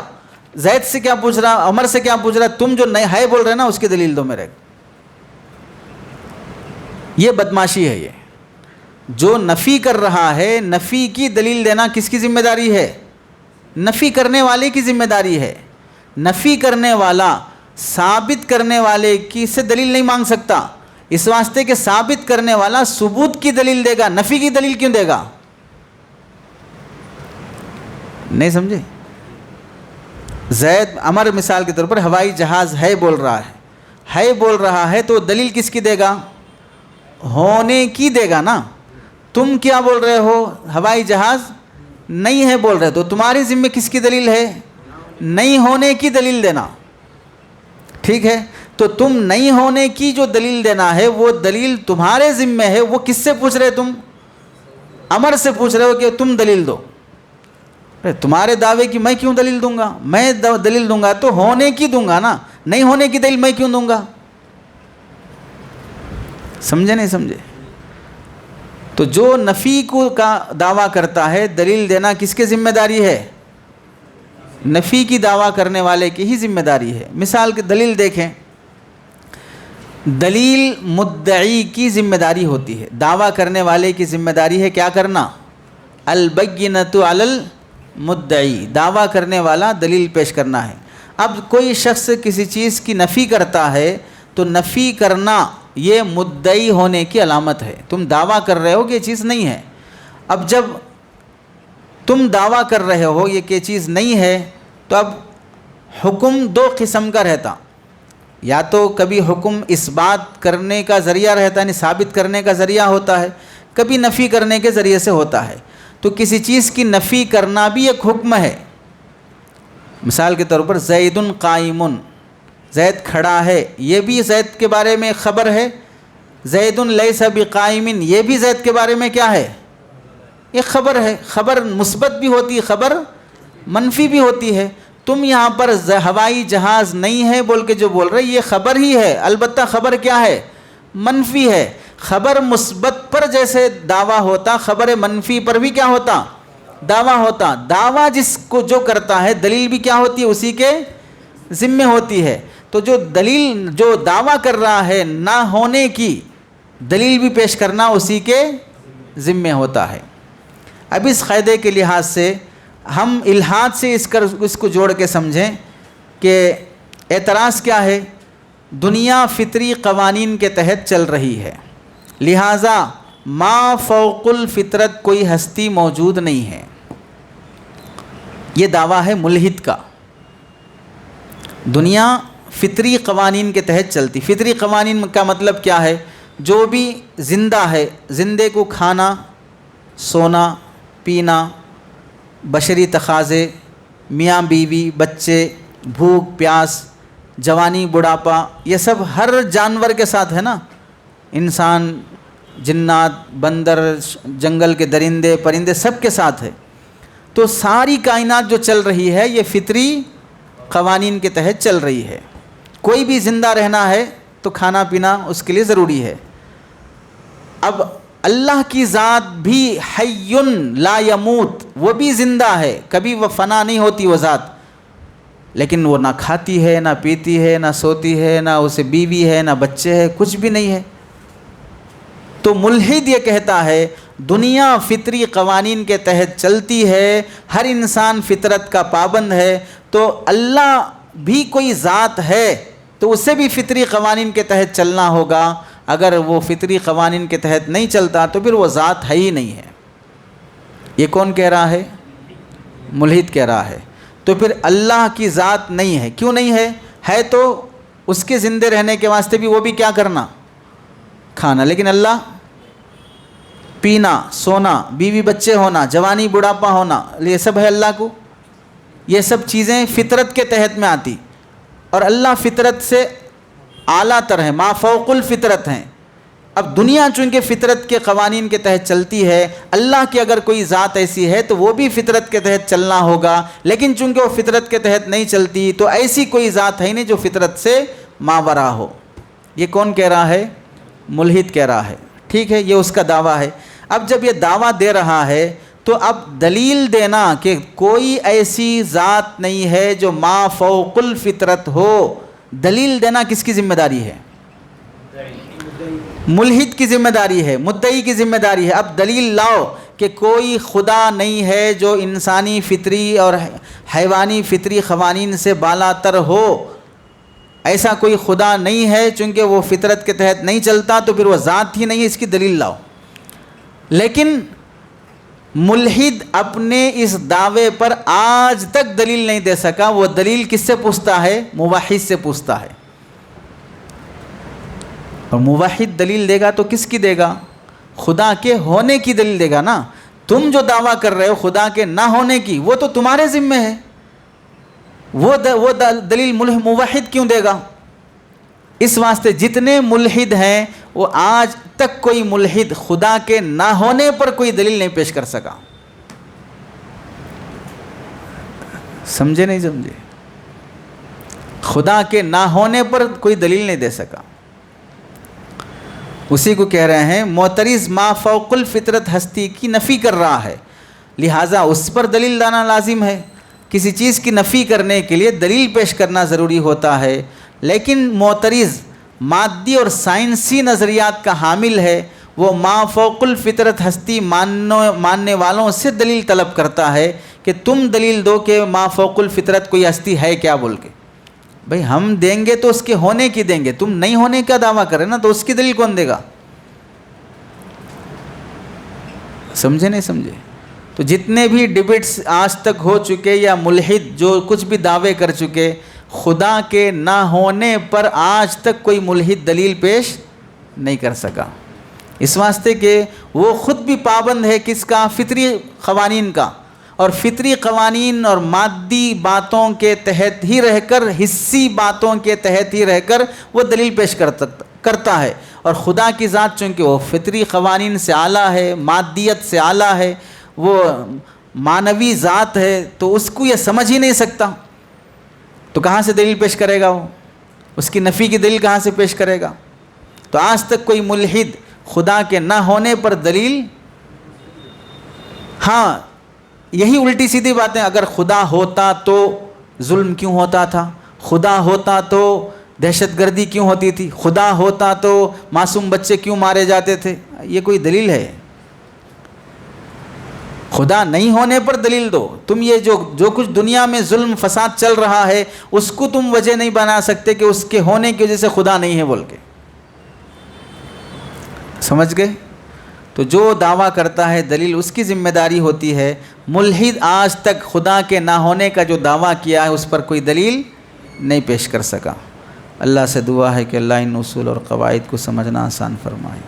زید سے کیا پوچھ رہا، عمر سے کیا پوچھ رہا، تم جو نہیں ہے بول رہے نا اس کی دلیل دو میرے۔ یہ بدماشی ہے، یہ جو نفی کر رہا ہے نفی کی دلیل دینا کس کی ذمہ داری ہے؟ نفی کرنے والے کی ذمہ داری ہے۔ نفی کرنے والا ثابت کرنے والے کی سے دلیل نہیں مانگ سکتا، اس واسطے کہ ثابت کرنے والا ثبوت کی دلیل دے گا، نفی کی دلیل کیوں دے گا؟ نہیں سمجھے؟ زید امر مثال کے طور پر ہوائی جہاز ہے بول رہا ہے تو دلیل کس کی دے گا؟ ہونے کی دے گا نا. تم کیا بول رہے ہو؟ ہوائی جہاز نہیں ہے بول رہے، تو تمہاری ذمہ کس کی دلیل ہے؟ نہیں ہونے کی دلیل دینا. ٹھیک ہے، تو تم نہیں ہونے کی جو دلیل دینا ہے وہ دلیل تمہارے ذمہ ہے. وہ کس سے پوچھ رہے؟ تم امر سے پوچھ رہے ہو کہ تم دلیل دو. تمہارے دعوے کی میں کیوں دلیل دوں گا؟ میں دلیل دوں گا تو ہونے کی دوں گا نا، نہیں ہونے کی دلیل میں کیوں دوں گا؟ سمجھے نہیں سمجھے؟ تو جو نفی کو کا دعویٰ کرتا ہے دلیل دینا کس کی ذمہ داری ہے؟ نفی کی دعویٰ کرنے والے کی ہی ذمہ داری ہے. مثال کی دلیل دیکھیں، دلیل مدعی کی ذمہ داری ہوتی ہے، دعویٰ کرنے والے کی ذمہ داری ہے کیا کرنا؟ البینۃ علی المدعی، دعویٰ کرنے والا دلیل پیش کرنا ہے. اب کوئی شخص کسی چیز کی نفی کرتا ہے تو نفی کرنا یہ مدعی ہونے کی علامت ہے. تم دعویٰ کر رہے ہو کہ یہ چیز نہیں ہے. اب جب تم دعویٰ کر رہے ہو یہ کہ چیز نہیں ہے تو اب حکم دو قسم کا رہتا. یا تو کبھی حکم اس بات کرنے کا ذریعہ رہتا ہے، یعنی ثابت کرنے کا ذریعہ ہوتا ہے، کبھی نفی کرنے کے ذریعے سے ہوتا ہے. تو کسی چیز کی نفی کرنا بھی ایک حکم ہے. مثال کے طور پر زید قائم، زید کھڑا ہے، یہ بھی زید کے بارے میں خبر ہے. زید لیس بقائم، یہ بھی زید کے بارے میں کیا ہے؟ ایک خبر ہے. خبر مثبت بھی ہوتی ہے، خبر منفی بھی ہوتی ہے. تم یہاں پر ہوائی جہاز نہیں ہے بول کے جو بول رہے یہ خبر ہی ہے، البتہ خبر کیا ہے؟ منفی ہے. خبر مثبت پر جیسے دعویٰ ہوتا، خبر منفی پر بھی کیا ہوتا؟ دعویٰ ہوتا. دعویٰ جس کو جو کرتا ہے دلیل بھی کیا ہوتی ہے؟ اسی کے ذمہ ہوتی ہے. تو جو دلیل جو دعویٰ کر رہا ہے نہ ہونے کی دلیل بھی پیش کرنا اسی کے ذمہ ہوتا ہے. اب اس قاعدے کے لحاظ سے ہم الحاد سے اس کو جوڑ کے سمجھیں کہ اعتراض کیا ہے؟ دنیا فطری قوانین کے تحت چل رہی ہے، لہٰذا ما فوق الفطرت کوئی ہستی موجود نہیں ہے. یہ دعویٰ ہے ملحد کا. دنیا فطری قوانین کے تحت چلتی. فطری قوانین کا مطلب کیا ہے؟ جو بھی زندہ ہے، زندے کو کھانا، سونا، پینا، بشری تقاضے، میاں بیوی، بچے، بھوک پیاس، جوانی بڑھاپا، یہ سب ہر جانور کے ساتھ ہے نا. انسان، جنات، بندر، جنگل کے درندے پرندے سب کے ساتھ ہے. تو ساری کائنات جو چل رہی ہے یہ فطری قوانین کے تحت چل رہی ہے. کوئی بھی زندہ رہنا ہے تو کھانا پینا اس کے لیے ضروری ہے. اب اللہ کی ذات بھی حی لا یموت، وہ بھی زندہ ہے، کبھی وہ فنا نہیں ہوتی وہ ذات، لیکن وہ نہ کھاتی ہے، نہ پیتی ہے، نہ سوتی ہے، نہ اسے بیوی ہے، نہ بچے ہے، کچھ بھی نہیں ہے. تو ملحد یہ کہتا ہے دنیا فطری قوانین کے تحت چلتی ہے، ہر انسان فطرت کا پابند ہے، تو اللہ بھی کوئی ذات ہے تو اسے بھی فطری قوانین کے تحت چلنا ہوگا. اگر وہ فطری قوانین کے تحت نہیں چلتا تو پھر وہ ذات ہے ہی نہیں ہے. یہ کون کہہ رہا ہے؟ ملحد کہہ رہا ہے. تو پھر اللہ کی ذات نہیں ہے. کیوں نہیں ہے؟ ہے تو اس کے زندے رہنے کے واسطے بھی وہ بھی کیا کرنا؟ کھانا. لیکن اللہ پینا، سونا، بیوی بچے ہونا، جوانی بڑھاپا ہونا، یہ سب ہے اللہ کو. یہ سب چیزیں فطرت کے تحت میں آتی، اور اللہ فطرت سے اعلیٰ تر ہے، ما فوق الفطرت ہیں. اب دنیا چونکہ فطرت کے قوانین کے تحت چلتی ہے، اللہ کی اگر کوئی ذات ایسی ہے تو وہ بھی فطرت کے تحت چلنا ہوگا، لیکن چونکہ وہ فطرت کے تحت نہیں چلتی تو ایسی کوئی ذات ہے نہیں جو فطرت سے ماورا ہو. یہ کون کہہ رہا ہے؟ ملحد کہہ رہا ہے. ٹھیک ہے، یہ اس کا دعویٰ ہے. اب جب یہ دعویٰ دے رہا ہے تو اب دلیل دینا کہ کوئی ایسی ذات نہیں ہے جو ما فوق الفطرت ہو، دلیل دینا کس کی ذمہ داری ہے؟ ملحد کی ذمہ داری ہے، مدعی کی ذمہ داری ہے. اب دلیل لاؤ کہ کوئی خدا نہیں ہے جو انسانی فطری اور حیوانی فطری قوانین سے بالا تر ہو. ایسا کوئی خدا نہیں ہے، چونکہ وہ فطرت کے تحت نہیں چلتا تو پھر وہ ذات ہی نہیں ہے. اس کی دلیل لاؤ. لیکن ملحد اپنے اس دعوے پر آج تک دلیل نہیں دے سکا. وہ دلیل کس سے پوچھتا ہے؟ موحد سے پوچھتا ہے. اور موحد دلیل دے گا تو کس کی دے گا؟ خدا کے ہونے کی دلیل دے گا نا. تم جو دعویٰ کر رہے ہو خدا کے نہ ہونے کی، وہ تو تمہارے ذمہ ہے. وہ دلیل موحد کیوں دے گا؟ اس واسطے جتنے ملحد ہیں وہ آج تک کوئی ملحد خدا کے نہ ہونے پر کوئی دلیل نہیں پیش کر سکا. سمجھے نہیں سمجھے؟ خدا کے نہ ہونے پر کوئی دلیل نہیں دے سکا. اسی کو کہہ رہے ہیں معترض ما فوق الفطرت ہستی کی نفی کر رہا ہے، لہٰذا اس پر دلیل لانا لازم ہے. کسی چیز کی نفی کرنے کے لیے دلیل پیش کرنا ضروری ہوتا ہے. لیکن معترض مادی اور سائنسی نظریات کا حامل ہے، وہ ما فوق الفطرت ہستی ماننے والوں سے دلیل طلب کرتا ہے کہ تم دلیل دو کہ ما فوق الفطرت کوئی ہستی ہے کیا بول کے. بھئی ہم دیں گے تو اس کے ہونے کی دیں گے، تم نہیں ہونے کا دعویٰ کرے نا، تو اس کی دلیل کون دے گا؟ سمجھے نہیں سمجھے؟ تو جتنے بھی ڈیبیٹس آج تک ہو چکے یا ملحد جو کچھ بھی دعوے کر چکے، خدا کے نہ ہونے پر آج تک کوئی ملحد دلیل پیش نہیں کر سکا. اس واسطے کہ وہ خود بھی پابند ہے کس کا؟ فطری قوانین کا. اور فطری قوانین اور مادی باتوں کے تحت ہی رہ کر، حسی باتوں کے تحت ہی رہ کر وہ دلیل پیش کرتا ہے. اور خدا کی ذات چونکہ وہ فطری قوانین سے اعلیٰ ہے، مادیت سے اعلیٰ ہے، وہ معنوی ذات ہے، تو اس کو یہ سمجھ ہی نہیں سکتا. تو کہاں سے دلیل پیش کرے گا؟ وہ اس کی نفی کی دلیل کہاں سے پیش کرے گا؟ تو آج تک کوئی ملحد خدا کے نہ ہونے پر دلیل، ہاں یہی الٹی سیدھی باتیں، اگر خدا ہوتا تو ظلم کیوں ہوتا تھا؟ خدا ہوتا تو دہشت گردی کیوں ہوتی تھی؟ خدا ہوتا تو معصوم بچے کیوں مارے جاتے تھے؟ یہ کوئی دلیل ہے؟ خدا نہیں ہونے پر دلیل دو. تم یہ جو کچھ دنیا میں ظلم فساد چل رہا ہے اس کو تم وجہ نہیں بنا سکتے کہ اس کے ہونے کی وجہ سے خدا نہیں ہے بول کے. سمجھ گئے؟ تو جو دعویٰ کرتا ہے دلیل اس کی ذمہ داری ہوتی ہے. ملحد آج تک خدا کے نہ ہونے کا جو دعویٰ کیا ہے اس پر کوئی دلیل نہیں پیش کر سکا. اللہ سے دعا ہے کہ اللہ ان اصول اور قواعد کو سمجھنا آسان فرمائے.